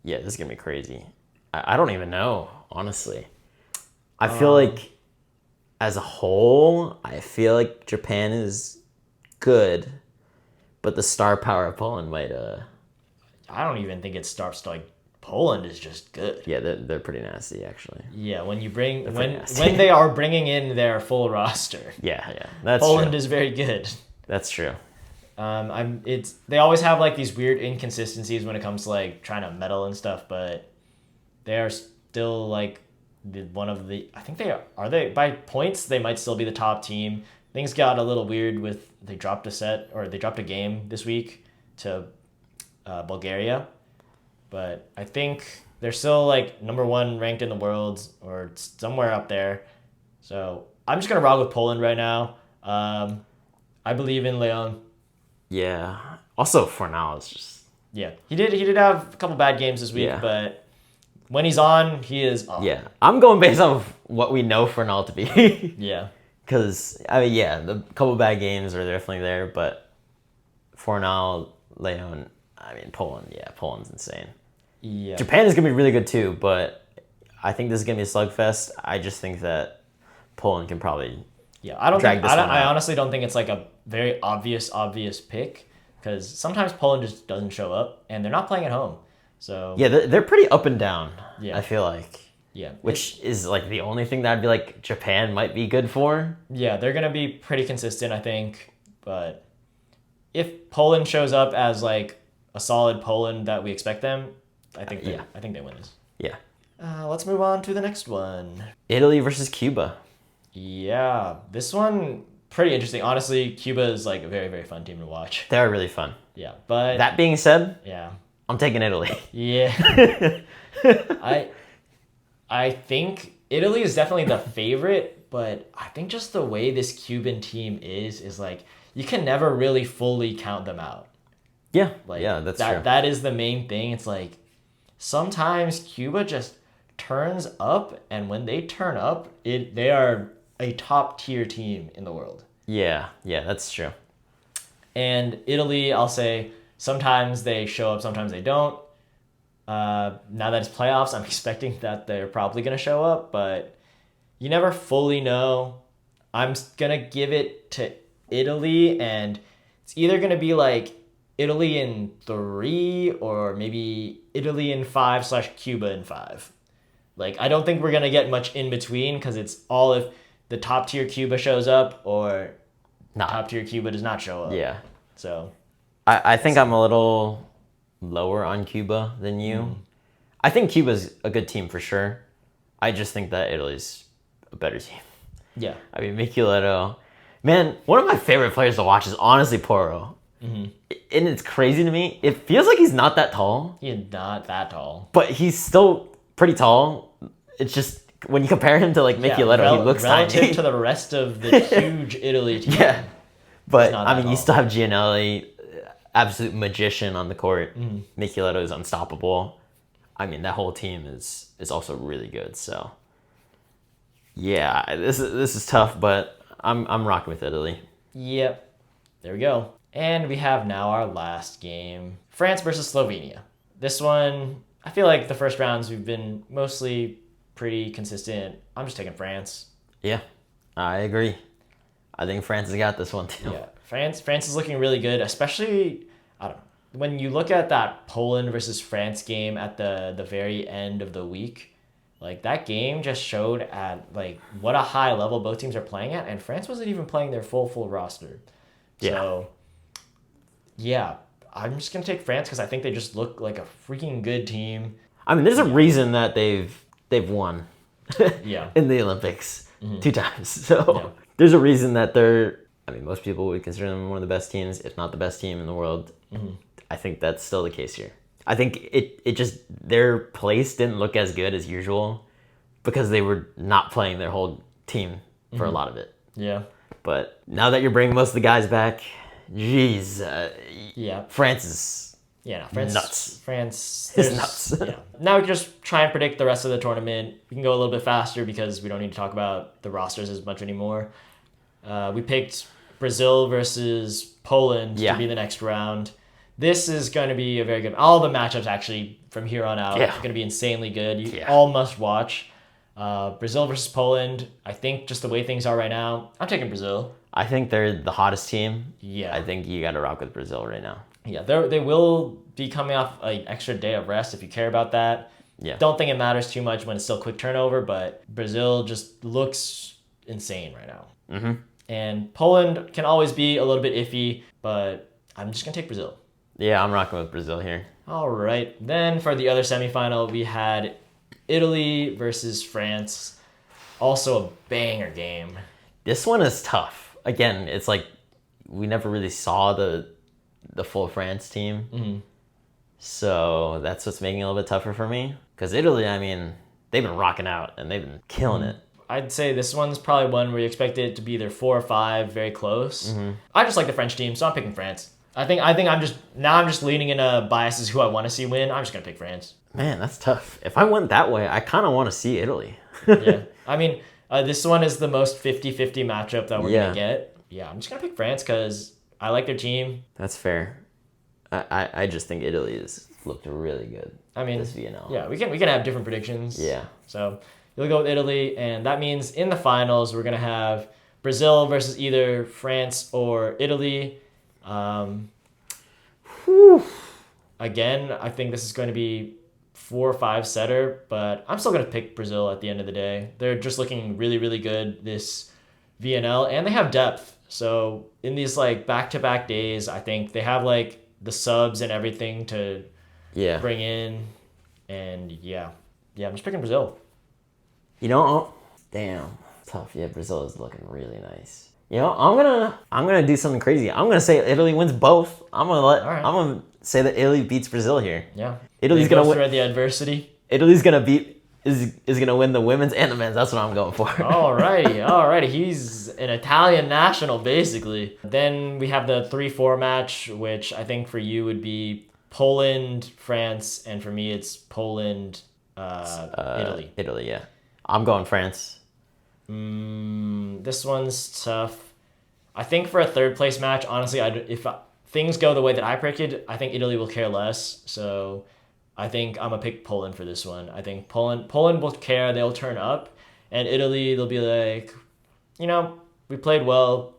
Yeah, this is going to be crazy. I don't even know, honestly. I feel like, as a whole, I feel like Japan is good, but the star power of Poland might... I don't even think it starts to, like, Poland is just good. Yeah, they're pretty nasty, actually. Yeah, when they are bringing in their full roster. Yeah, that's Poland true. is very good. That's true. They always have like these weird inconsistencies when it comes to like trying to medal and stuff, but they are still like I think they by points they might still be the top team. Things got a little weird with they dropped a game this week to Bulgaria, but I think they're still like number 1 ranked in the world or somewhere up there. So I'm just gonna rock with Poland right now. I believe in Leon. Yeah. Also, Fornal is just... Yeah. He did have a couple bad games this week, but when he's on, he is on. Yeah, I'm going based off what we know Fornal to be. Yeah. Because, I mean, yeah, the couple bad games are definitely there, but Fornal, Leon, I mean, Poland's insane. Yeah. Japan is going to be really good too, but I think this is going to be a slugfest. I just think that Poland can probably I honestly don't think it's like a very obvious pick, because sometimes Poland just doesn't show up, and they're not playing at home. So yeah, they're pretty up and down. Yeah. I feel like. Yeah. Which is like the only thing that I'd be like Japan might be good for. Yeah, they're gonna be pretty consistent, I think. But if Poland shows up as like a solid Poland that we expect them, I think they win this. Yeah. Let's move on to the next one. Italy versus Cuba. Yeah, this one pretty interesting. Honestly, Cuba is like a very, very fun team to watch. They're really fun. Yeah, but that being said, yeah, I'm taking Italy. Yeah. I think Italy is definitely the favorite, but I think just the way this Cuban team is like you can never really fully count them out. Yeah, like that's true. That is the main thing. It's like sometimes Cuba just turns up, and when they turn up, they are a top tier team in the world. Yeah, that's true. And Italy, I'll say sometimes they show up, sometimes they don't. Now that it's playoffs, I'm expecting that they're probably going to show up, but you never fully know. I'm going to give it to Italy, and it's either going to be like Italy in 3 or maybe Italy in 5 / Cuba in 5. Like, I don't think we're going to get much in between, because it's all if the top tier Cuba shows up or top tier Cuba does not show up. Yeah. So I think I'm a little lower on Cuba than you. I think Cuba's a good team for sure. I just think that Italy's a better team. Yeah. I mean, Micheletto. Man, one of my favorite players to watch is honestly Porro. And it's crazy to me. It feels like he's not that tall. He's not that tall. But he's still pretty tall. It's just, when you compare him to like Micheletto, he looks relative tiny. to the rest of the huge Italy team. Yeah. But, I mean, tall. you still have Gianelli, absolute magician on the court. Micheletto is unstoppable. I mean, that whole team is also really good. So, yeah, this is tough, but I'm rocking with Italy. Yep. There we go. And we have now our last game. France versus Slovenia. This one, I feel like the first rounds we've been mostly pretty consistent. I'm just taking France. Yeah, I agree. I think France has got this one too. Yeah, France is looking really good, especially, I don't know, when you look at that Poland versus France game at the very end of the week. Like, that game just showed at like what a high level both teams are playing at, and France wasn't even playing their full roster. Yeah. So, yeah, I'm just gonna take France because I think they just look like a freaking good team. I mean, there's a reason that they've won. Yeah. In the Olympics 2 times. So there's a reason that they're. I mean, most people would consider them one of the best teams, if not the best team in the world. I think that's still the case here. I think it just, their place didn't look as good as usual because they were not playing their whole team for a lot of it. Yeah. But now that you're bringing most of the guys back, geez, France is nuts. France is nuts. Yeah. Now we can just try and predict the rest of the tournament. We can go a little bit faster because we don't need to talk about the rosters as much anymore. We picked Brazil versus Poland to be the next round. This is going to be a very good... All the matchups, actually, from here on out are going to be insanely good. All must watch. Brazil versus Poland, I think just the way things are right now, I'm taking Brazil. I think they're the hottest team. Yeah. I think you got to rock with Brazil right now. Yeah, they will be coming off an extra day of rest if you care about that. Yeah. Don't think it matters too much when it's still quick turnover, but Brazil just looks insane right now. And Poland can always be a little bit iffy, but I'm just going to take Brazil. Yeah, I'm rocking with Brazil here. All right. Then for the other semifinal, we had Italy versus France. Also a banger game. This one is tough. Again, it's like we never really saw the full France team. So that's what's making it a little bit tougher for me. Because Italy, I mean, they've been rocking out and they've been killing it. I'd say this one's probably one where you expect it to be either 4 or 5, very close. I just like the French team, so I'm picking France. I think I'm just leaning into biases who I want to see win. I'm just gonna pick France. Man, that's tough. If I went that way, I kind of want to see Italy. Yeah. I mean, this one is the most 50-50 matchup that we're going to get. Yeah, I'm just going to pick France because I like their team. That's fair. I just think Italy has looked really good. I mean, this VNL. Yeah, we can have different predictions. Yeah. So you'll go with Italy, and that means in the finals we're going to have Brazil versus either France or Italy. Again, I think this is going to be 4 or 5 setter, but I'm still going to pick Brazil at the end of the day. They're just looking really, really good this VNL, and they have depth. So in these like back-to-back days, I think they have like the subs and everything to bring in. And yeah, I'm just picking Brazil. You know, damn, tough. Yeah, Brazil is looking really nice. You know, I'm gonna do something crazy. I'm gonna say Italy wins both. I'm gonna say that Italy beats Brazil here. Yeah, Italy's gonna win through the adversity. Italy's gonna is gonna win the women's and the men's. That's what I'm going for. Alrighty. He's an Italian national basically. Then we have the 3-4 match, which I think for you would be Poland, France, and for me it's Poland, Italy. Italy, yeah. I'm going France. This one's tough. I think for a third place match, honestly, if things go the way that I predicted, I think Italy will care less. So I think I'm going to pick Poland for this one. I think Poland will care. They'll turn up. And Italy, they'll be like, you know, we played well,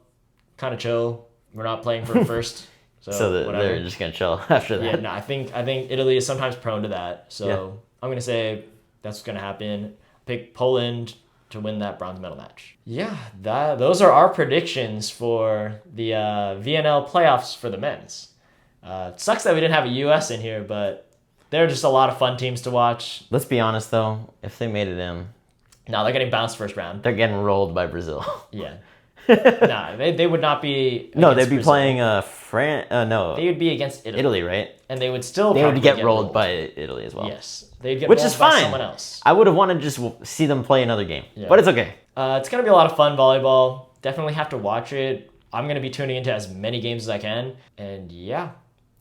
kind of chill. We're not playing for first. So they're just going to chill after that. Yeah, no, I think Italy is sometimes prone to that. So I'm going to say that's what's going to happen. Pick Poland to win that bronze medal match. Yeah, those are our predictions for the VNL playoffs for the men's. It sucks that we didn't have a US in here, but they're just a lot of fun teams to watch. Let's be honest, though. If they made it in... No, they're getting bounced first round. They're getting rolled by Brazil. Yeah. No, they would not be... No, they'd be Brazil. playing France... no. They would be against Italy. Italy, right? And they would still They would get rolled by Italy as well. Yes. They'd get Which rolled is by fine. someone else. I would have wanted to just see them play another game. Yeah. But it's okay. It's going to be a lot of fun volleyball. Definitely have to watch it. I'm going to be tuning into as many games as I can. And yeah,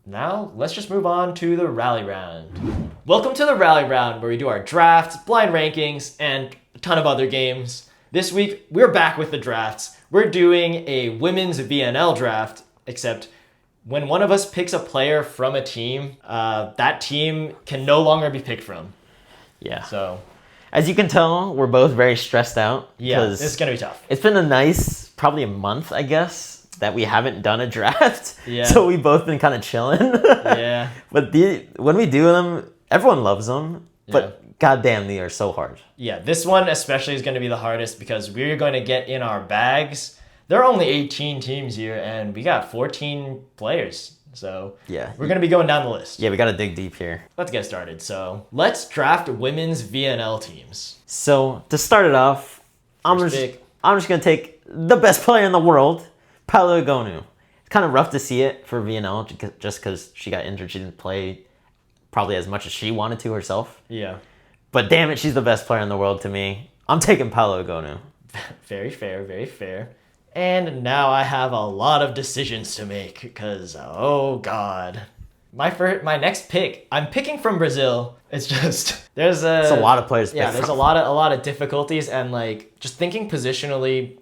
now let's just move on to the rally round. Welcome to the rally round, where we do our drafts, blind rankings, and a ton of other games. This week, we're back with the drafts. We're doing a women's VNL draft, except when one of us picks a player from a team, that team can no longer be picked from. Yeah. So, as you can tell, we're both very stressed out. Yeah, it's going to be tough. It's been probably a month, I guess, that we haven't done a draft. Yeah. So we've both been kind of chilling. Yeah. But when we do them, everyone loves them. But goddamn, they are so hard. Yeah, this one especially is going to be the hardest because we're going to get in our bags. There are only 18 teams here, and we got 14 players. So we're going to be going down the list. Yeah, we got to dig deep here. Let's get started. So let's draft women's VNL teams. So to start it off, I'm just going to take the best player in the world, Paola Egonu. It's kind of rough to see it for VNL just because she got injured. She didn't play probably as much as she wanted to herself. Yeah. But damn it, she's the best player in the world to me. I'm taking Paola Egonu. Very fair, very fair. And now I have a lot of decisions to make because, oh God. My next pick, I'm picking from Brazil. It's just, it's a lot of players to pick there's from. a lot of difficulties, and like just thinking positionally,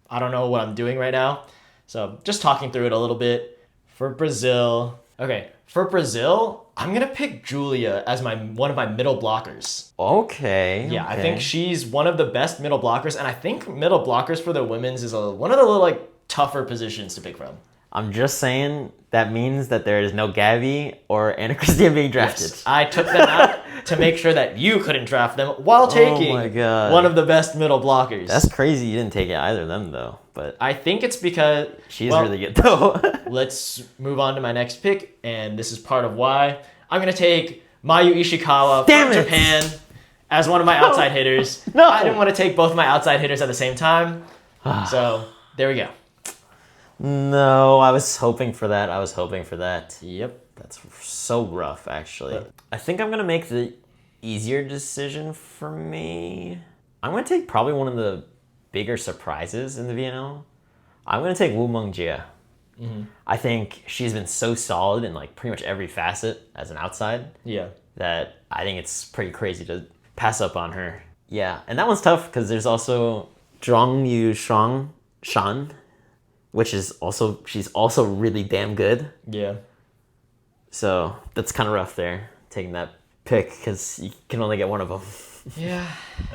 I don't know what I'm doing right now. So just talking through it a little bit. For Brazil, I'm going to pick Julia as one of my middle blockers. Okay. Yeah, I think she's one of the best middle blockers, and I think middle blockers for the women's is one of the little tougher positions to pick from. I'm just saying that means that there is no Gabby or Anna Christina being drafted. Yes, I took them out to make sure that you couldn't draft them while taking one of the best middle blockers. That's crazy you didn't take either of them, though. But I think it's because... She's really good, though. Let's move on to my next pick, and this is part of why. I'm going to take Mayu Ishikawa from Japan as one of my outside hitters. No! I didn't want to take both my outside hitters at the same time. So, there we go. No, I was hoping for that. Yep. That's so rough, actually. I think I'm going to make the easier decision for me. I'm going to take probably one of the bigger surprises in the VNL. I'm going to take Woo Meng-jia. I think she's been so solid in pretty much every facet as an outside. Yeah. that I think it's pretty crazy to pass up on her. Yeah, and that one's tough because there's also Zhang Yu Shan, which is also, she's also really damn good. Yeah. So that's kind of rough there, taking that pick because you can only get one of them. Yeah,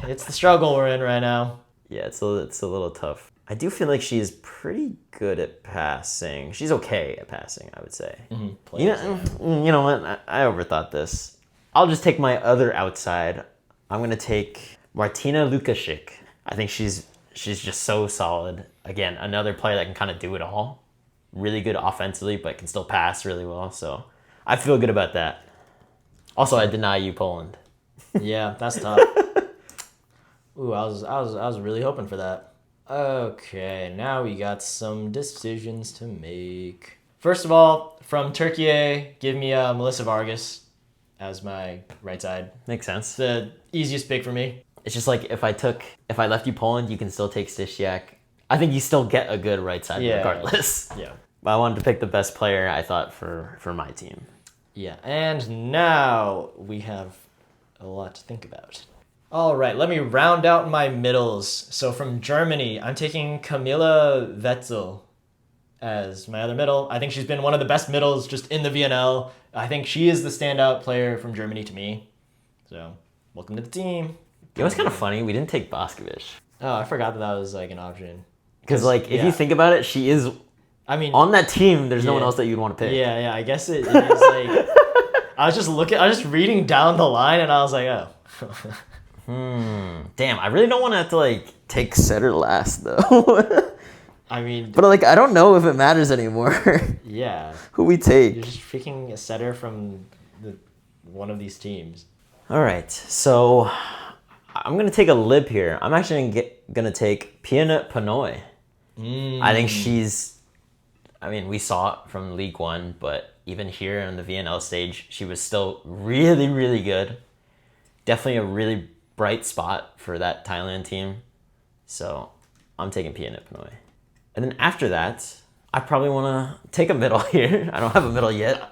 it's the struggle we're in right now. Yeah, it's a little tough. I do feel like she's pretty good at passing. She's okay at passing, I would say. Mm-hmm. You know what? I overthought this. I'll just take my other outside. I'm gonna take Martina Lukashik. I think she's just so solid. Again, another player that can kind of do it all. Really good offensively, but can still pass really well. So I feel good about that. Also, I deny you Poland. Yeah, that's tough. Ooh, I was really hoping for that. Okay, now we got some decisions to make. First of all, from Turkey, give me Melissa Vargas as my right side. Makes sense. It's the easiest pick for me. It's just like if I left you Poland, you can still take Stysiak. I think you still get a good right side regardless. Yeah. But I wanted to pick the best player I thought for my team. Yeah, and now we have a lot to think about. All right, let me round out my middles. So from Germany, I'm taking Camilla Wetzel as my other middle. I think she's been one of the best middles just in the VNL. I think she is the standout player from Germany to me. So, welcome to the team. It was kind of funny. We didn't take Boscovich. Oh, I forgot that was like an option. Because like if you think about it, she is. I mean, on that team, there's no one else that you'd want to pick. Yeah. I guess it is like. I was just reading down the line, and I was like, oh. Damn, I really don't want to have to like take setter last though. I mean, but like I don't know if it matters anymore. Yeah. Who we take? You're just picking a setter from one of these teams. All right, so I'm gonna take a lib here. I'm actually gonna take Pina Panoy. I think she's. I mean, we saw it from League One, but even here on the VNL stage, she was still really, really good. Definitely a really bright spot for that Thailand team. So I'm taking Pina Panoy. And then after that, I probably want to take a middle here. I don't have a middle yet.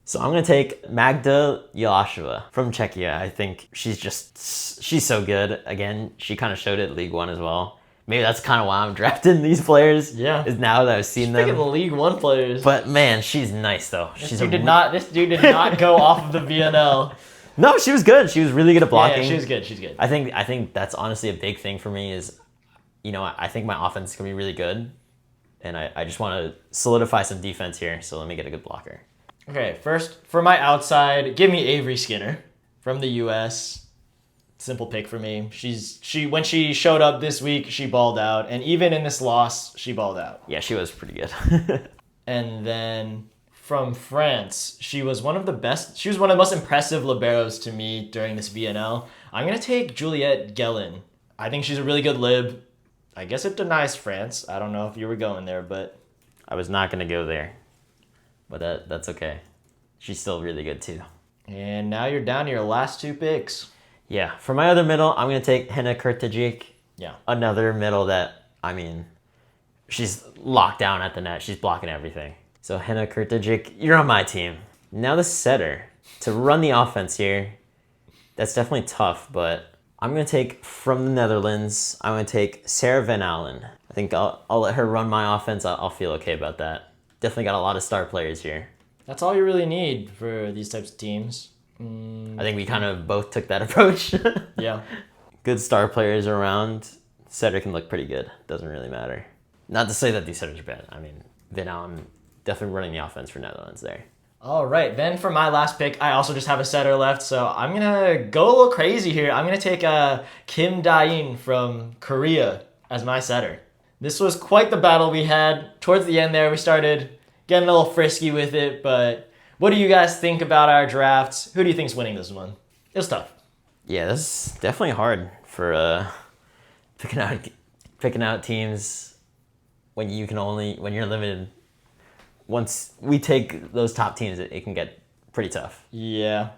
So I'm going to take Magda Jelasheva from Czechia. I think she's so good. Again, she kind of showed it at League One as well. Maybe that's kind of why I'm drafting these players. Yeah. Is now that I've seen them. Picking the League One players. But man, she's nice though. This dude did not go off of the VNL. No, she was good. She was really good at blocking. Yeah, she was good. She's good. I think that's honestly a big thing for me is, you know, I think my offense can be really good. And I just want to solidify some defense here. So let me get a good blocker. Okay, first, for my outside, give me Avery Skinner from the U.S. Simple pick for me. When she showed up this week, she balled out. And even in this loss, she balled out. Yeah, she was pretty good. And then from France, she was one of the most impressive liberos to me during this VNL. I'm going to take Juliette Guellin. I think she's a really good lib. I guess it denies France. I don't know if you were going there, but... I was not going to go there. But that's okay. She's still really good too. And now you're down to your last two picks. Yeah, for my other middle, I'm going to take Henna Kurtajic. Yeah. Another middle that, I mean, she's locked down at the net. She's blocking everything. So Henna Kurtajic, you're on my team. Now the setter. To run the offense here, that's definitely tough, but I'm going to take from the Netherlands, I'm going to take Sarah Van Allen. I think I'll let her run my offense. I'll feel okay about that. Definitely got a lot of star players here. That's all you really need for these types of teams. I think we kind of both took that approach. Yeah. Good star players around. Setter can look pretty good. Doesn't really matter. Not to say that these setters are bad. I mean, Van Allen definitely running the offense for Netherlands there. All right, then for my last pick, I also just have a setter left, so I'm going to go a little crazy here. I'm going to take Kim Da-in from Korea as my setter. This was quite the battle we had. Towards the end there, we started getting a little frisky with it, but what do you guys think about our drafts? Who do you think's winning this one? It was tough. Yeah, this is definitely hard for picking out teams when you're limited. Once we take those top teams, it can get pretty tough. Yeah.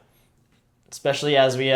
Especially as we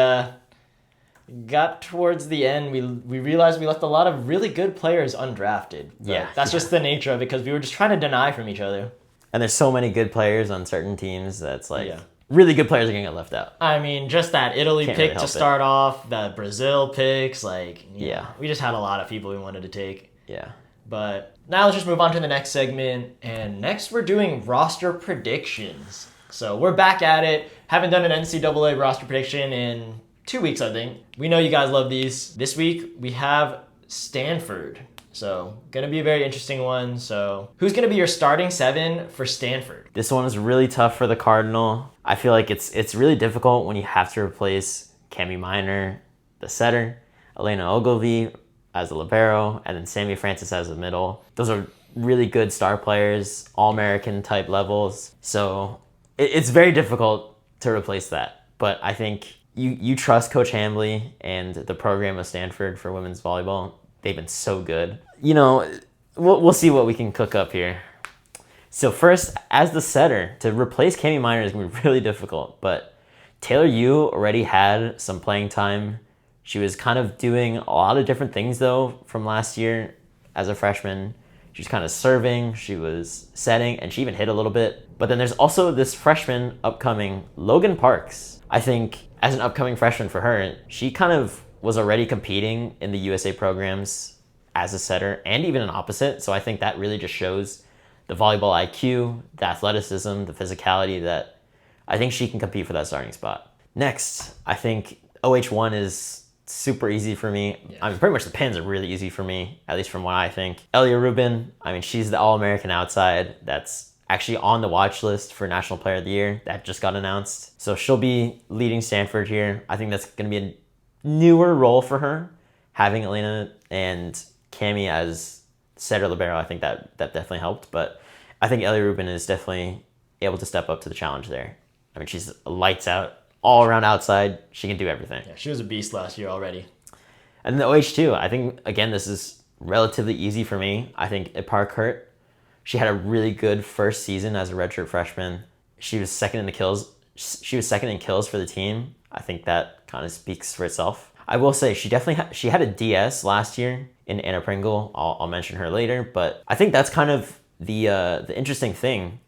got towards the end, we realized we left a lot of really good players undrafted. Yeah. That's just the nature of it because we were just trying to deny from each other. And there's so many good players on certain teams that's like, really good players are going to get left out. I mean, just that Italy Can't pick really to help start off, the Brazil picks, like, Yeah. we just had a lot of people we wanted to take. Yeah. But now let's just move on to the next segment. And next we're doing roster predictions. So we're back at it. Haven't done an NCAA roster prediction in 2 weeks, I think. We know you guys love these. This week we have Stanford. So gonna be a very interesting one. So who's gonna be your starting 7 for Stanford? This one is really tough for the Cardinal. I feel like it's really difficult when you have to replace Cami Minor, the setter, Elena Ogilvy as a libero, and then Sammy Francis as a middle. Those are really good star players, all-American type levels. So it's very difficult to replace that. But I think you trust Coach Hambly and the program of Stanford for women's volleyball. They've been so good. You know, we'll see what we can cook up here. So first, as the setter, to replace Cami Minor is going to be really difficult. But Taylor Yu already had some playing time. She was kind of doing a lot of different things, though, from last year as a freshman. She was kind of serving, she was setting, and she even hit a little bit. But then there's also this freshman upcoming, Logan Parks. I think as an upcoming freshman for her, she kind of was already competing in the USA programs as a setter and even an opposite. So I think that really just shows the volleyball IQ, the athleticism, the physicality that I think she can compete for that starting spot. Next, I think OH1 is super easy for me. Yeah. I mean, pretty much the pins are really easy for me, at least from what I think. Elia Rubin, I mean, she's the All-American outside that's actually on the watch list for National Player of the Year. That just got announced. So she'll be leading Stanford here. I think that's going to be a newer role for her, having Elena and Cami as setter libero. I think that definitely helped. But I think Elia Rubin is definitely able to step up to the challenge there. I mean, she's lights out, all around outside. She can do everything. Yeah, she was a beast last year already. And then the OH2, I think, again, this is relatively easy for me. I think at Parkhurst, she had a really good first season as a redshirt freshman. She was second in the kills. She was second in kills for the team. I think that kind of speaks for itself. I will say she definitely she had a DS last year in Anna Pringle. I'll mention her later, but I think that's kind of the interesting thing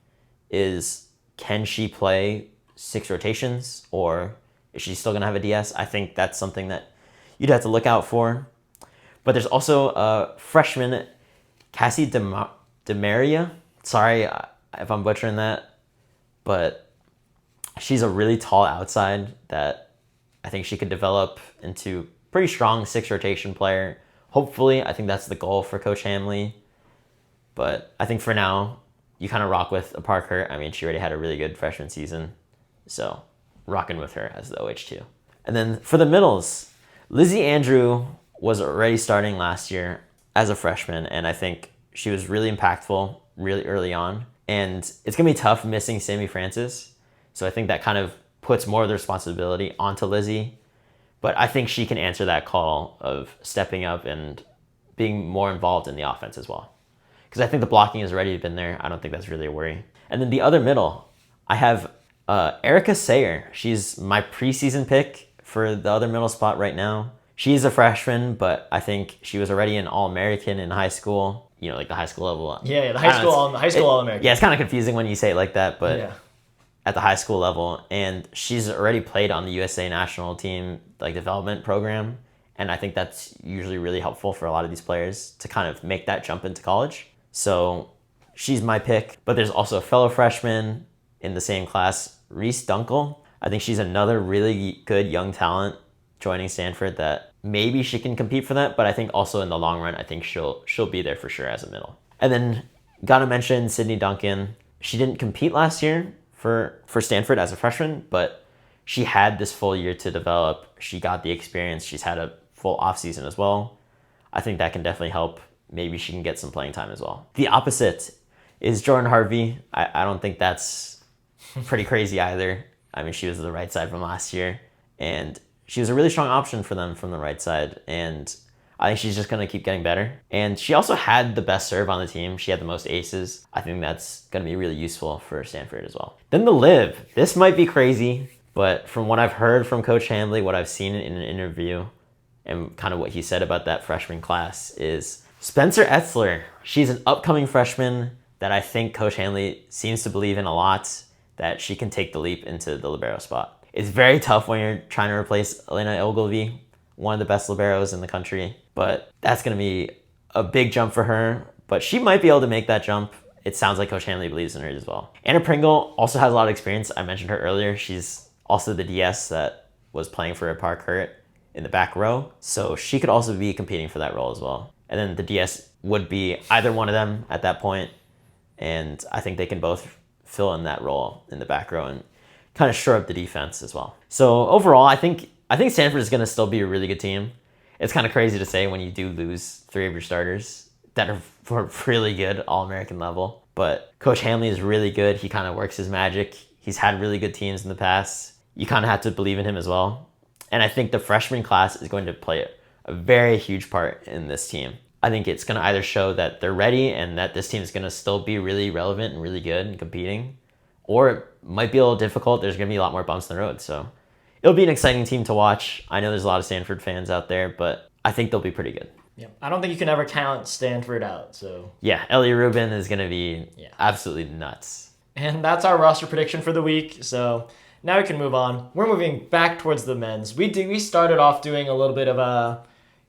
is, can she play 6 rotations, or is she still gonna have a DS? I think that's something that you'd have to look out for. But there's also a freshman, Cassie DeMaria. Sorry if I'm butchering that, but she's a really tall outside that I think she could develop into pretty strong 6 rotation player. Hopefully, I think that's the goal for Coach Hamley. But I think for now, you kind of rock with a Parker. I mean, she already had a really good freshman season. So rocking with her as the OH2. And then for the middles, Lizzie Andrew was already starting last year as a freshman. And I think she was really impactful really early on. And it's going to be tough missing Sammy Francis. So I think that kind of puts more of the responsibility onto Lizzie. But I think she can answer that call of stepping up and being more involved in the offense as well. Because I think the blocking has already been there. I don't think that's really a worry. And then the other middle, I have Erica Sayer. She's my preseason pick for the other middle spot right now. She's a freshman, but I think she was already an All-American in high school. You know, like the high school level. Yeah, the high school All-American. Yeah, it's kind of confusing when you say it like that, but yeah. At the high school level. And she's already played on the USA national team, like development program. And I think that's usually really helpful for a lot of these players to kind of make that jump into college. So she's my pick. But there's also a fellow freshman in the same class, Reese Dunkel. I think she's another really good young talent joining Stanford that maybe she can compete for that. But I think also in the long run, I think she'll be there for sure as a middle. And then gotta mention Sydney Duncan. She didn't compete last year for Stanford as a freshman, but she had this full year to develop. She got the experience. She's had a full offseason as well. I think that can definitely help. Maybe she can get some playing time as well. The opposite is Jordan Harvey. I don't think that's pretty crazy either. I mean, she was the right side from last year, and she was a really strong option for them from the right side, and I think she's just going to keep getting better. And she also had the best serve on the team. She had the most aces. I think that's going to be really useful for Stanford as well. Then the Liv. This might be crazy, but from what I've heard from Coach Hambly, what I've seen in an interview, and kind of what he said about that freshman class is Spencer Etzler. She's an upcoming freshman that I think Coach Hambly seems to believe in a lot, that she can take the leap into the libero spot. It's very tough when you're trying to replace Elena Ogilvy, one of the best liberos in the country, but that's going to be a big jump for her, but she might be able to make that jump. It sounds like Coach Hanley believes in her as well. Anna Pringle also has a lot of experience. I mentioned her earlier. She's also the DS that was playing for Park Hurt in the back row, so she could also be competing for that role as well. And then the DS would be either one of them at that point, and I think they can both fill in that role in the back row and kind of shore up the defense as well. So overall, I think Stanford is going to still be a really good team. It's kind of crazy to say when you do lose 3 of your starters that are really good All-American level. But Coach Hanley is really good. He kind of works his magic. He's had really good teams in the past. You kind of have to believe in him as well. And I think the freshman class is going to play a very huge part in this team. I think it's going to either show that they're ready and that this team is going to still be really relevant and really good and competing, or it might be a little difficult. There's going to be a lot more bumps in the road. So it'll be an exciting team to watch. I know there's a lot of Stanford fans out there, but I think they'll be pretty good. Yeah, I don't think you can ever count Stanford out. So yeah, Ellie Rubin is going to be absolutely nuts. And that's our roster prediction for the week. So now we can move on. We're moving back towards the men's. We started off doing a little bit of a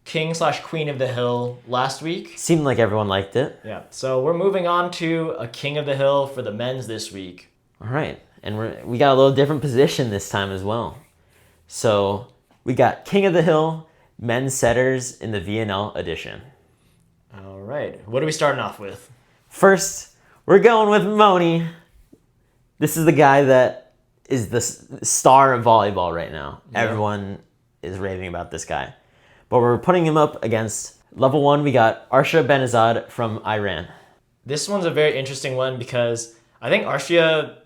King/Queen of the Hill last week. Seemed like everyone liked it. Yeah, so we're moving on to a King of the Hill for the men's this week. All right, and we got a little different position this time as well. So we got King of the Hill men's setters in the VNL edition. All right, what are we starting off with? First, we're going with Moni. This is the guy that is the star of volleyball right now. Yeah. Everyone is raving about this guy. But we're putting him up against level 1. We got Arshia Benazad from Iran. This one's a very interesting one because I think Arshia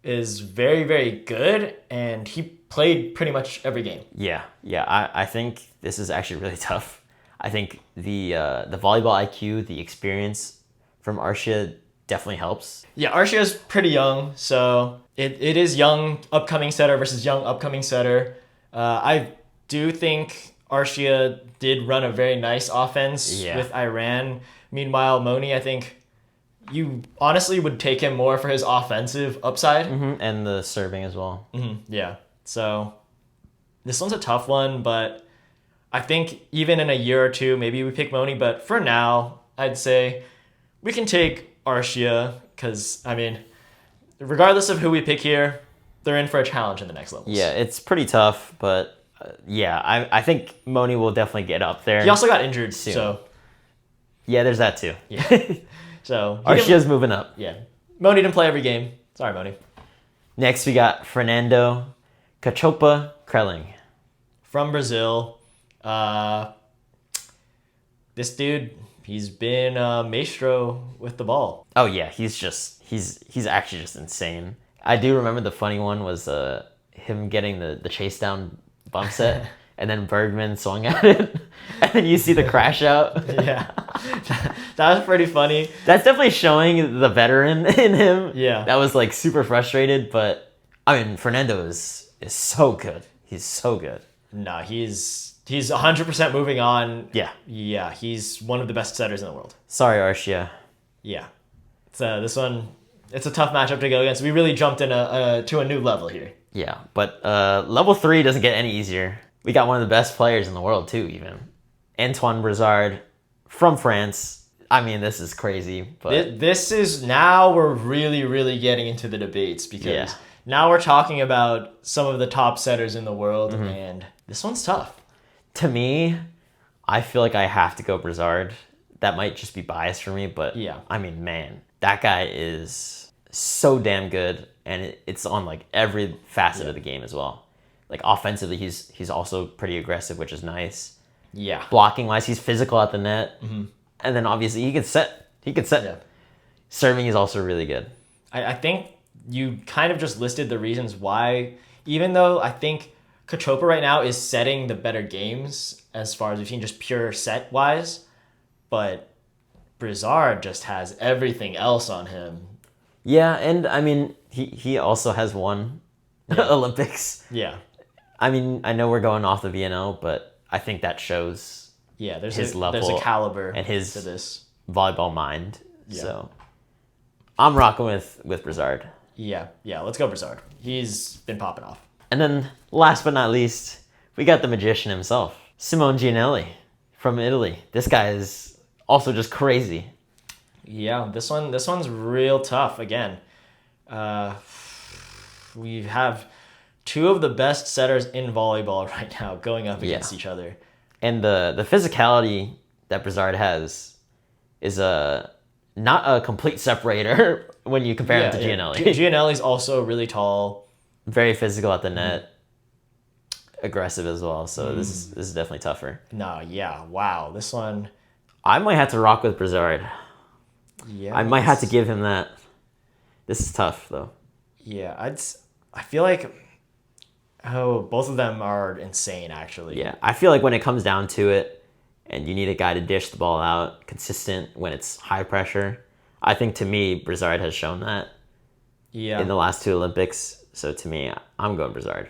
is very, very good, and he played pretty much every game. Yeah. I think this is actually really tough. I think the volleyball IQ, the experience from Arshia definitely helps. Yeah, Arshia's pretty young, so it is young upcoming setter versus young upcoming setter. I do think Arshia did run a very nice offense with Iran. Meanwhile, Moni, I think you honestly would take him more for his offensive upside. Mm-hmm. And the serving as well. Mm-hmm. Yeah. So this one's a tough one, but I think even in a year or two, maybe we pick Moni. But for now, I'd say we can take Arshia because, I mean, regardless of who we pick here, they're in for a challenge in the next levels. Yeah, it's pretty tough, but I think Moni will definitely get up there. He also got injured soon. So yeah, there's that too. Yeah. So Arshia's moving up. Yeah. Moni didn't play every game. Sorry, Moni. Next, we got Fernando Cachopa Krelling. From Brazil. This dude, he's been a maestro with the ball. Oh yeah, he's actually just insane. I do remember the funny one was him getting the chase down bump set, and then Bergman swung at it, and then you see the crash out. Yeah, that was pretty funny. That's definitely showing the veteran in him. Yeah, that was like super frustrated, but I mean Fernando is so good. He's so good. No, he's 100% moving on. Yeah, he's one of the best setters in the world. Sorry, Arshia. Yeah, this one, it's a tough matchup to go against. We really jumped in to a new level here. Yeah, but level 3 doesn't get any easier. We got one of the best players in the world too, even. Antoine Brizard from France. I mean, this is crazy, but this is now we're really, really getting into the debates because now we're talking about some of the top setters in the world, and this one's tough. To me, I feel like I have to go Brizard. That might just be biased for me, but I mean, man, that guy is so damn good, and it's on like every facet of the game as well. Like offensively, he's also pretty aggressive, which is nice. Yeah. Blocking wise, he's physical at the net, and then obviously he could set. Yeah. Serving is also really good. I think you kind of just listed the reasons why. Even though I think Cachopa right now is setting the better games as far as we've seen, just pure set wise, but Brizard just has everything else on him. Yeah, and I mean, he also has won Olympics. Yeah. I mean, I know we're going off the VNL, but I think that shows his level. There's a caliber and his to this volleyball mind. Yeah. So I'm rocking with Brizard. Yeah, let's go Broussard. He's been popping off. And then, last but not least, we got the magician himself, Simone Gianelli from Italy. This guy is also just crazy. Yeah, this one's real tough again. We have two of the best setters in volleyball right now going up against each other. And the physicality that Broussard has is not a complete separator when you compare him to Gianelli. Gianelli's also really tall. Very physical at the net. Aggressive as well, so this is definitely tougher. No, yeah, wow. This one... I might have to rock with Broussard. Yeah, I might have to give him that. This is tough, though. Yeah, I feel like... Oh, both of them are insane, actually. Yeah, I feel like when it comes down to it, and you need a guy to dish the ball out consistent when it's high pressure, I think, to me, Broussard has shown that in the last two Olympics. So, to me, I'm going Broussard.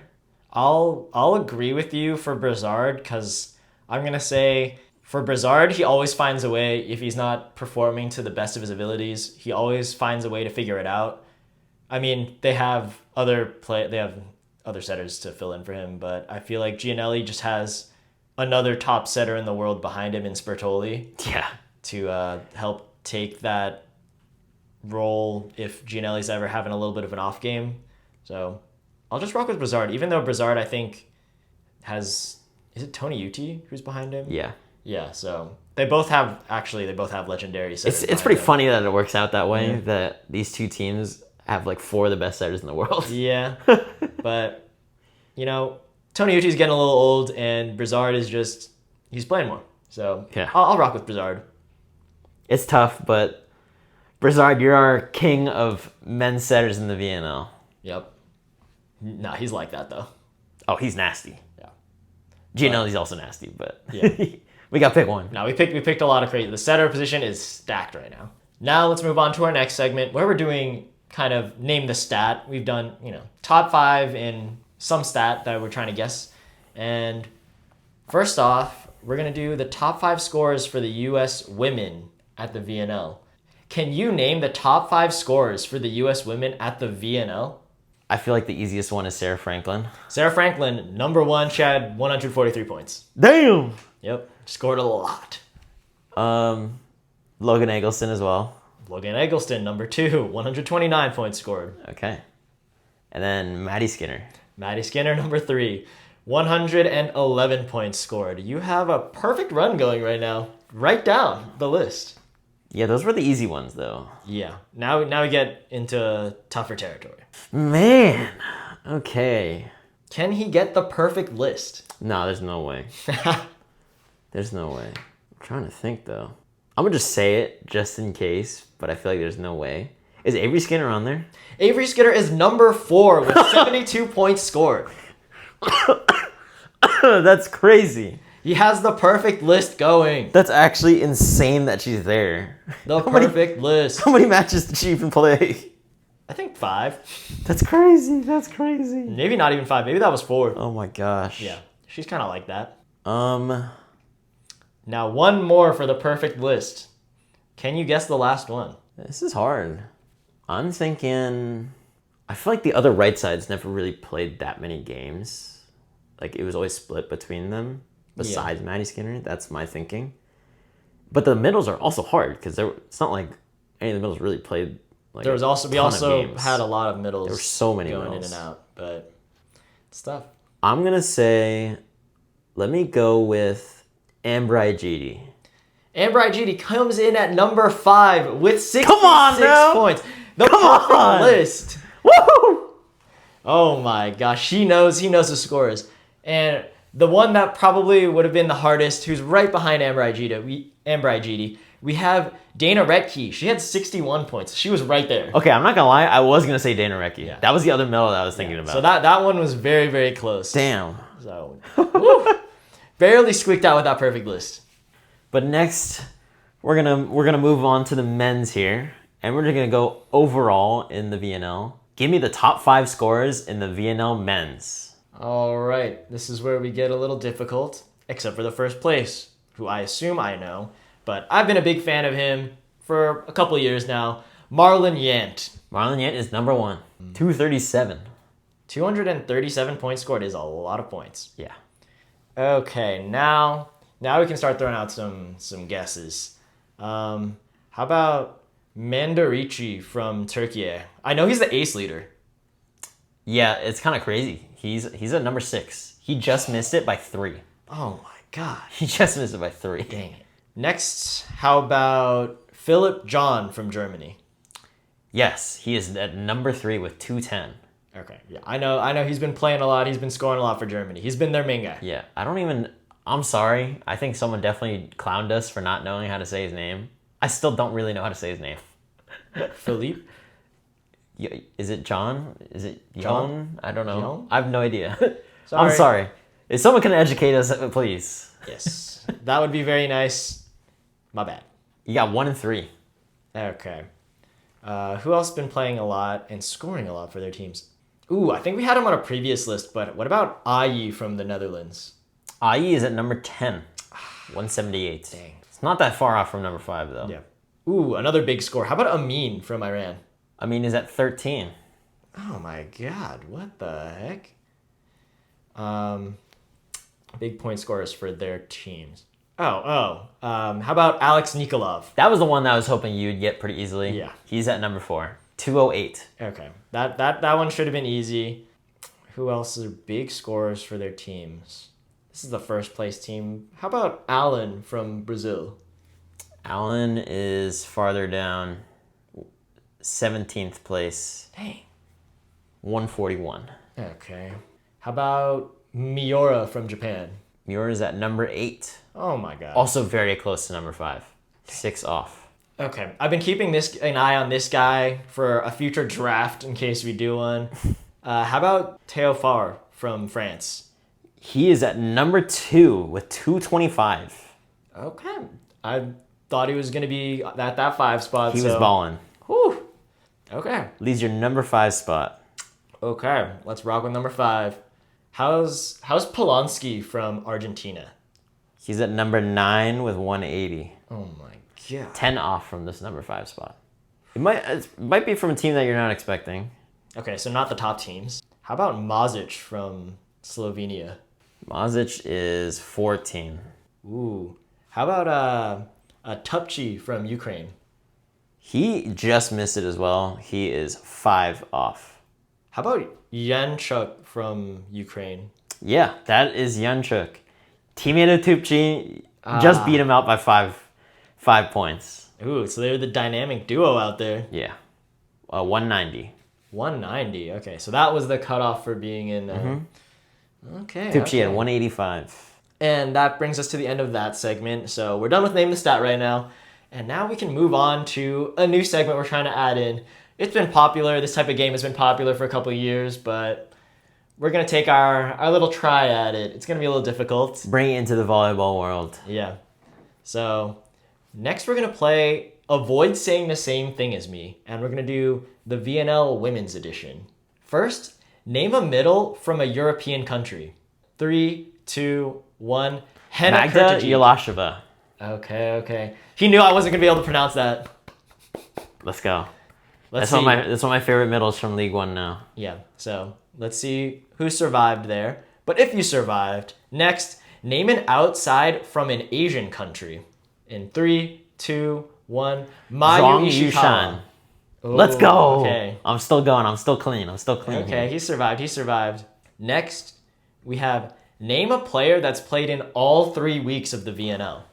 I'll agree with you for Broussard, because I'm going to say for Broussard, he always finds a way. If he's not performing to the best of his abilities, he always finds a way to figure it out. I mean, they have other setters to fill in for him, but I feel like Gianelli just has another top setter in the world behind him in Spertoli. Yeah. To help take that role if Gianelli's ever having a little bit of an off game. So I'll just rock with Broussard, even though Broussard, I think, is it Tony Uti who's behind him? Yeah. Yeah, so they both have legendary setters. It's pretty funny that it works out that way, that these two teams have like four of the best setters in the world. Yeah, but, Tony Uti's getting a little old, and Broussard is he's playing more. So I'll rock with Broussard. It's tough, but Broussard, you're our king of men's setters in the VNL. Yep. Nah, he's like that, though. Oh, he's nasty. Yeah. Gianelli's also nasty, but we got to pick one. No, we picked a lot of crazy. The setter position is stacked right now. Now let's move on to our next segment where we're doing kind of name the stat. We've done, top 5 in some stat that we're trying to guess. And first off, we're going to do the top 5 scores for the U.S. women at the VNL. Can you name the top 5 scores for the U.S. women at the VNL? I feel like the easiest one is Sarah Franklin. Sarah Franklin, number 1, she had 143 points. Damn! Yep, scored a lot. Logan Eggleston as well. Logan Eggleston, number 2, 129 points scored. Okay. And then Maddie Skinner. Maddie Skinner, number 3, 111 points scored. You have a perfect run going right now. Write down the list. Yeah, those were the easy ones, though. Yeah. Now we get into tougher territory. Man. Okay. Can he get the perfect list? No, there's no way. There's no way. I'm trying to think, though. I'm going to just say it just in case, but I feel like there's no way. Is Avery Skinner on there? Avery Skinner is number 4 with 72 points scored. That's crazy. He has the perfect list going. That's actually insane that she's there. The perfect list. How many matches did she even play? I think 5. That's crazy. That's crazy. Maybe not even 5. Maybe that was 4. Oh my gosh. Yeah. She's kind of like that. Now one more for the perfect list. Can you guess the last one? This is hard. I'm thinking... I feel like the other right sides never really played that many games. Like, it was always split between them. Besides Maddie Skinner, that's my thinking. But the middles are also hard because it's not like any of the middles really played. Like we also had a lot of middles. There were so many going middles in and out, but it's tough. I'm gonna say, let me go with Ambrai Gidi. Ambrai Gidi comes in at number 5 with 66 points. The perfect list. Woo! Oh my gosh, he knows the scores. And the one that probably would have been the hardest, who's right behind Ambrai Gidi, we have Dana Retke. She had 61 points. She was right there. Okay, I'm not gonna lie, I was gonna say Dana Retke. Yeah. That was the other medal that I was thinking about. So that one was very, very close. Damn. So barely squeaked out with that perfect list. But next, we're gonna move on to the men's here, and we're just gonna go overall in the VNL. Give me the top 5 scorers in the VNL men's. All right, this is where we get a little difficult, except for the first place, who I assume I know, but I've been a big fan of him for a couple years now. Marlon Yant. Marlon Yant is number 1. 237. 237 points scored is a lot of points. Yeah. Okay, now we can start throwing out some guesses. How about Mandarici from Turkey? I know he's the ace leader. Yeah, it's kind of crazy. He's at number 6. He just missed it by 3. Oh my god. He just missed it by 3. Dang it. Next, how about Philipp John from Germany? Yes, he is at number 3 with 210. Okay, yeah, I know he's been playing a lot. He's been scoring a lot for Germany. He's been their main guy. Yeah, I'm sorry. I think someone definitely clowned us for not knowing how to say his name. I still don't really know how to say his name. Philippe? Is it John? Is it John? I don't know. John? I have no idea. I'm sorry. If someone can educate us, please. Yes, that would be very nice. My bad. You got 1 and 3. Okay. Who else been playing a lot and scoring a lot for their teams? Ooh, I think we had him on a previous list, but what about Ayi from the Netherlands? Ayi is at number 10. 178. Dang. It's not that far off from number 5, though. Yeah. Ooh, another big score. How about Amin from Iran? Amin is at 13. Oh my god, what the heck? Big point scorers for their teams. How about Alex Nikolov? That was the one that I was hoping you'd get pretty easily. Yeah. He's at number 4. 208. Okay. That one should have been easy. Who else are big scorers for their teams? This is the first place team. How about Alan from Brazil? Alan is farther down. 17th place. Dang. 141. Okay. How about Miura from Japan? Miura is at number 8. Oh my god. Also very close to number 5. 6 off. Okay. I've been keeping an eye on this guy for a future draft in case we do one. How about Théophile from France? He is at number 2 with 225. Okay. I thought he was going to be at that 5 spot. He was balling. Whew. Okay. Leaves your number 5 spot. Okay. Let's rock with number 5. How's Polanski from Argentina? He's at number 9 with 180. Oh my god. 10 off from this number 5 spot. It might be from a team that you're not expecting. Okay, so not the top teams. How about Mazic from Slovenia? Mazic is 14. Ooh. How about Tupchi from Ukraine? He just missed it as well. He is 5 off. How about Yanchuk from Ukraine? Yeah, that is Yanchuk. Teammate of Tupchi just beat him out by 5 points. Ooh, so they're the dynamic duo out there. Yeah. 190. 190. Okay, so that was the cutoff for being in. Okay. Tupchi at 185. And that brings us to the end of that segment. So we're done with Name the Stat right now. And now we can move on to a new segment we're trying to add in. It's been popular. This type of game has been popular for a couple of years, but we're going to take our little try at it. It's going to be a little difficult. Bring it into the volleyball world. Yeah. So next we're going to play Avoid Saying the Same Thing as Me. And we're going to do the VNL Women's Edition. First, name a middle from a European country. 3, 2, 1. Magda Yelasheva. Okay. He knew I wasn't going to be able to pronounce that. Let's go. That's one of my favorite middles from League One now. Yeah, so let's see who survived there. But if you survived, next, name an outside from an Asian country. In 3, 2, 1. Mayu Ishikawa. Let's go. Okay. I'm still going. I'm still clean. Okay, here. he survived. Next, we have name a player that's played in all 3 weeks of the VNL.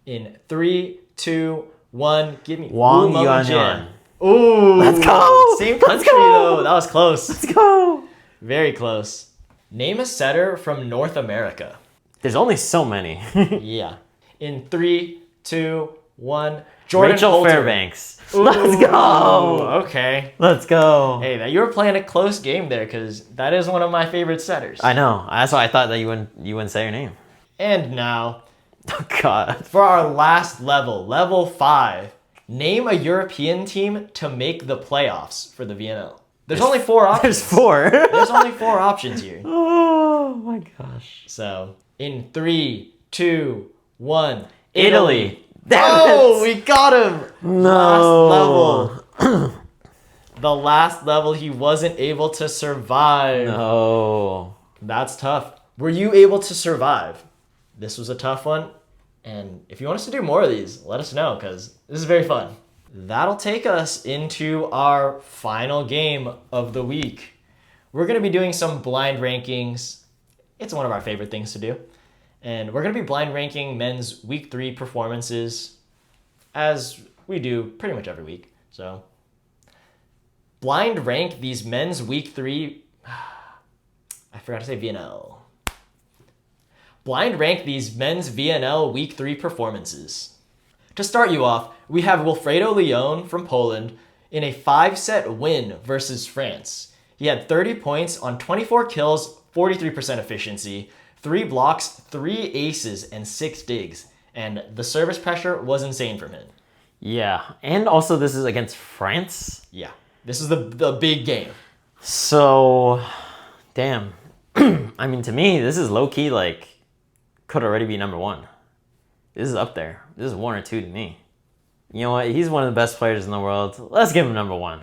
In 3, 2, 1, give me Wang Yuanyan. Ooh. Let's go. Same country though. That was close. Let's go. Very close. Name a setter from North America. There's only so many. Yeah. In 3, 2, 1. Jordan Rachel Poulter. Fairbanks. Let's go. Okay. Let's go. Hey, you were playing a close game there because that is one of my favorite setters. I know. That's why I thought that you wouldn't say your name. And now, oh God, for our last level 5, name a European team to make the playoffs for the VNL. There's only 4 options. There's 4. There's only 4 options here. Oh my gosh. So, in 3, 2, 1. Italy. Oh, we got him! No. Last level. The last level he wasn't able to survive. No. That's tough. Were you able to survive? This was a tough one. And if you want us to do more of these, let us know because this is very fun. That'll take us into our final game of the week. We're going to be doing some blind rankings. It's one of our favorite things to do. And we're going to be blind ranking men's week 3 performances as we do pretty much every week. So blind rank these men's week 3. I forgot to say VNL. Blind rank these men's VNL week 3 performances. To start you off, we have Wilfredo Leon from Poland in a 5-set win versus France. He had 30 points on 24 kills, 43% efficiency, 3 blocks, 3 aces, and 6 digs. And the service pressure was insane from him. Yeah, and also this is against France. Yeah, this is the big game. So, damn. I mean, to me, this is low-key, like, could already be number 1. This is up there. This is 1 or 2 to me. You know what? He's one of the best players in the world. Let's give him number 1.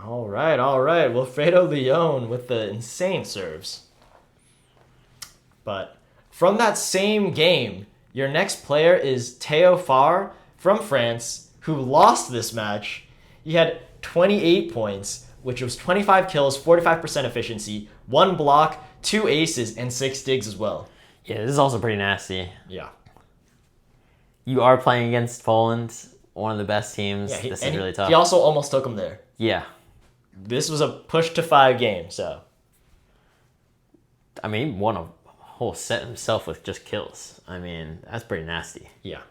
All right. Wilfredo Leon with the insane serves. But from that same game, your next player is Théo Farr from France, who lost this match. He had 28 points, which was 25 kills, 45% efficiency, 1 block, 2 aces, and 6 digs as well. Yeah, this is also pretty nasty. Yeah. You are playing against Poland, one of the best teams. Yeah, this is really tough. He also almost took him there. Yeah. This was a push to 5 game, so. I mean, he won a whole set himself with just kills. I mean, that's pretty nasty. Yeah.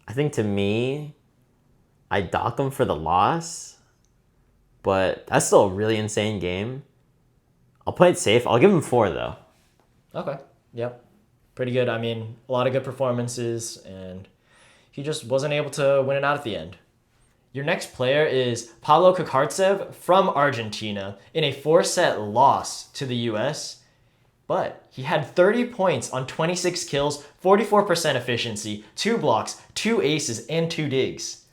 I think to me, I dock him for the loss, but that's still a really insane game. I'll play it safe. I'll give him 4, though. Okay. Yep. Pretty good. I mean, a lot of good performances, and he just wasn't able to win it out at the end. Your next player is Pablo Kakartsev from Argentina in a 4-set loss to the US, but he had 30 points on 26 kills, 44% efficiency, 2 blocks, 2 aces, and 2 digs.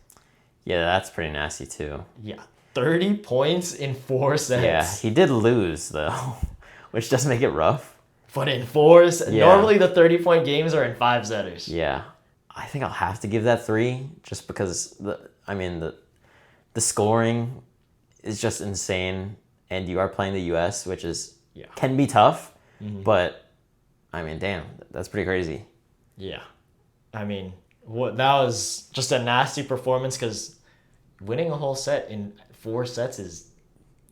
Yeah, that's pretty nasty, too. Yeah, 30 points in 4 sets. Yeah, he did lose, though, which does make it rough. But in 4s, Yeah. Normally the 30-point games are in 5-setters. Yeah. I think I'll have to give that 3 just because the scoring is just insane, and you are playing the US, which can be tough, but I mean, damn, that's pretty crazy. Yeah. I mean, that was just a nasty performance because winning a whole set in 4 sets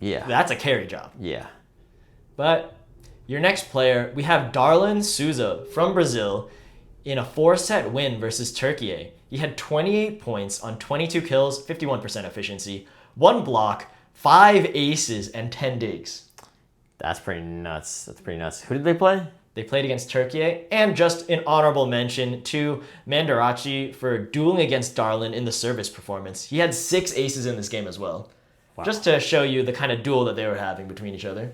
that's a carry job. Yeah. But your next player, we have Darlan Souza from Brazil in a 4-set win versus Turkey. He had 28 points on 22 kills, 51% efficiency, 1 block, 5 aces, and 10 digs. That's pretty nuts. Who did they play? They played against Turkey, and just an honorable mention to Mandarachi for dueling against Darlan in the service performance. He had 6 aces in this game as well. Wow. Just to show you the kind of duel that they were having between each other.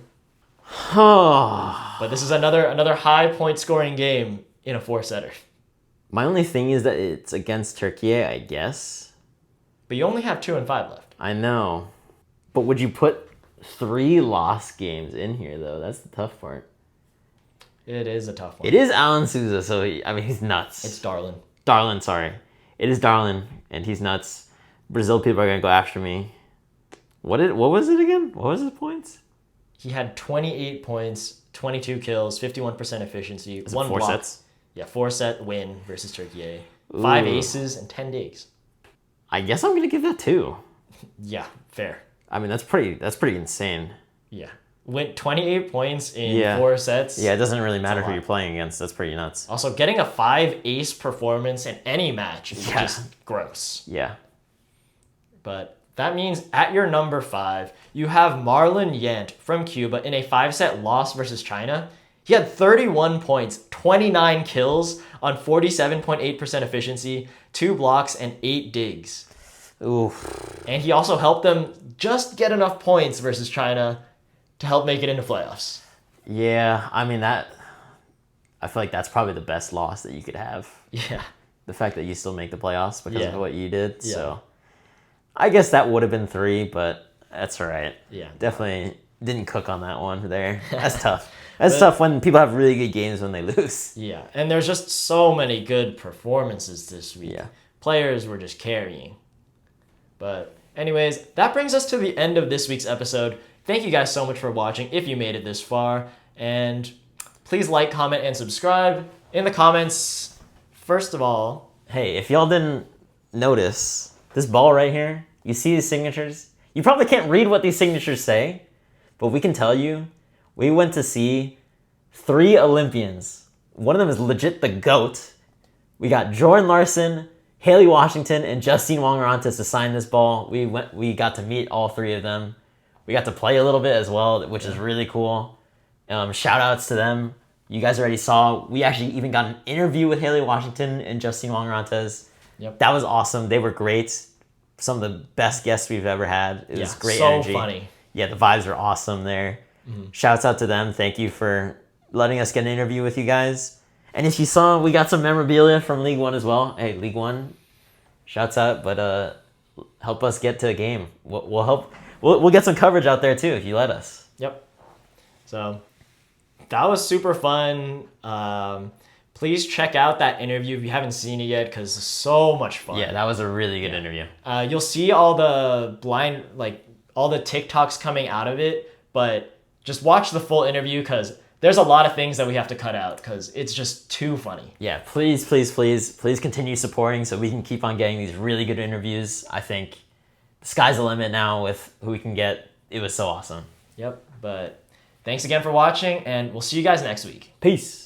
But this is another high point scoring game in a 4-setter. My only thing is that it's against Turkey, I guess. But you only have 2 and 5 left. I know. But would you put 3 lost games in here, though? That's the tough part. It is a tough one. It is Alan Souza, so he's nuts. It's Darlan. Darlan, sorry. It is Darlan, and he's nuts. Brazil people are going to go after me. What was it again? What was his points? He had 28 points, 22 kills, 51% efficiency, Is 1 it 4 block. sets? Yeah, 4-set win versus Turkey. 5 aces and 10 digs. I guess I'm going to give that 2. Yeah, fair. I mean, that's pretty insane. Yeah. Went 28 points in 4 sets. Yeah, it doesn't really matter who you're playing against. That's pretty nuts. Also, getting a 5-ace performance in any match is just gross. Yeah. But that means at your number 5, you have Marlon Yant from Cuba in a 5-set loss versus China. He had 31 points, 29 kills on 47.8% efficiency, 2 blocks, and 8 digs. Oof. And he also helped them just get enough points versus China to help make it into playoffs. Yeah, I mean, I feel like that's probably the best loss that you could have. Yeah. The fact that you still make the playoffs because of what you did. Yeah. So I guess that would have been 3, but that's all right. Yeah. Definitely didn't cook on that one there. That's tough. That's tough when people have really good games when they lose. Yeah, and there's just so many good performances this week. Yeah. Players were just carrying. But anyways, that brings us to the end of this week's episode. Thank you guys so much for watching if you made it this far. And please like, comment, and subscribe. In the comments, first of all... Hey, if y'all didn't notice, this ball right here, you see these signatures? You probably can't read what these signatures say, but we can tell you, we went to see 3 Olympians. One of them is legit the GOAT. We got Jordan Larson, Haley Washington, and Justine Wong-Orantes to sign this ball. We got to meet all 3 of them. We got to play a little bit as well, which is really cool. Shout outs to them. You guys already saw, we actually even got an interview with Haley Washington and Justine Wong-Orantes. Yep. That was awesome. They were great. Some of the best guests we've ever had. It was great energy. So funny. Yeah, the vibes were awesome there. Mm-hmm. Shouts out to them. Thank you for letting us get an interview with you guys. And if you saw, we got some memorabilia from League One as well. Hey, League One, shouts out. But help us get to a game. We'll help. We'll get some coverage out there too if you let us. Yep. So that was super fun. Please check out that interview if you haven't seen it yet, because it's so much fun. Yeah, that was a really good interview. You'll see all the all the TikToks coming out of it, but just watch the full interview because there's a lot of things that we have to cut out because it's just too funny. Yeah, please continue supporting so we can keep on getting these really good interviews. I think the sky's the limit now with who we can get. It was so awesome. Yep, but thanks again for watching, and we'll see you guys next week. Peace.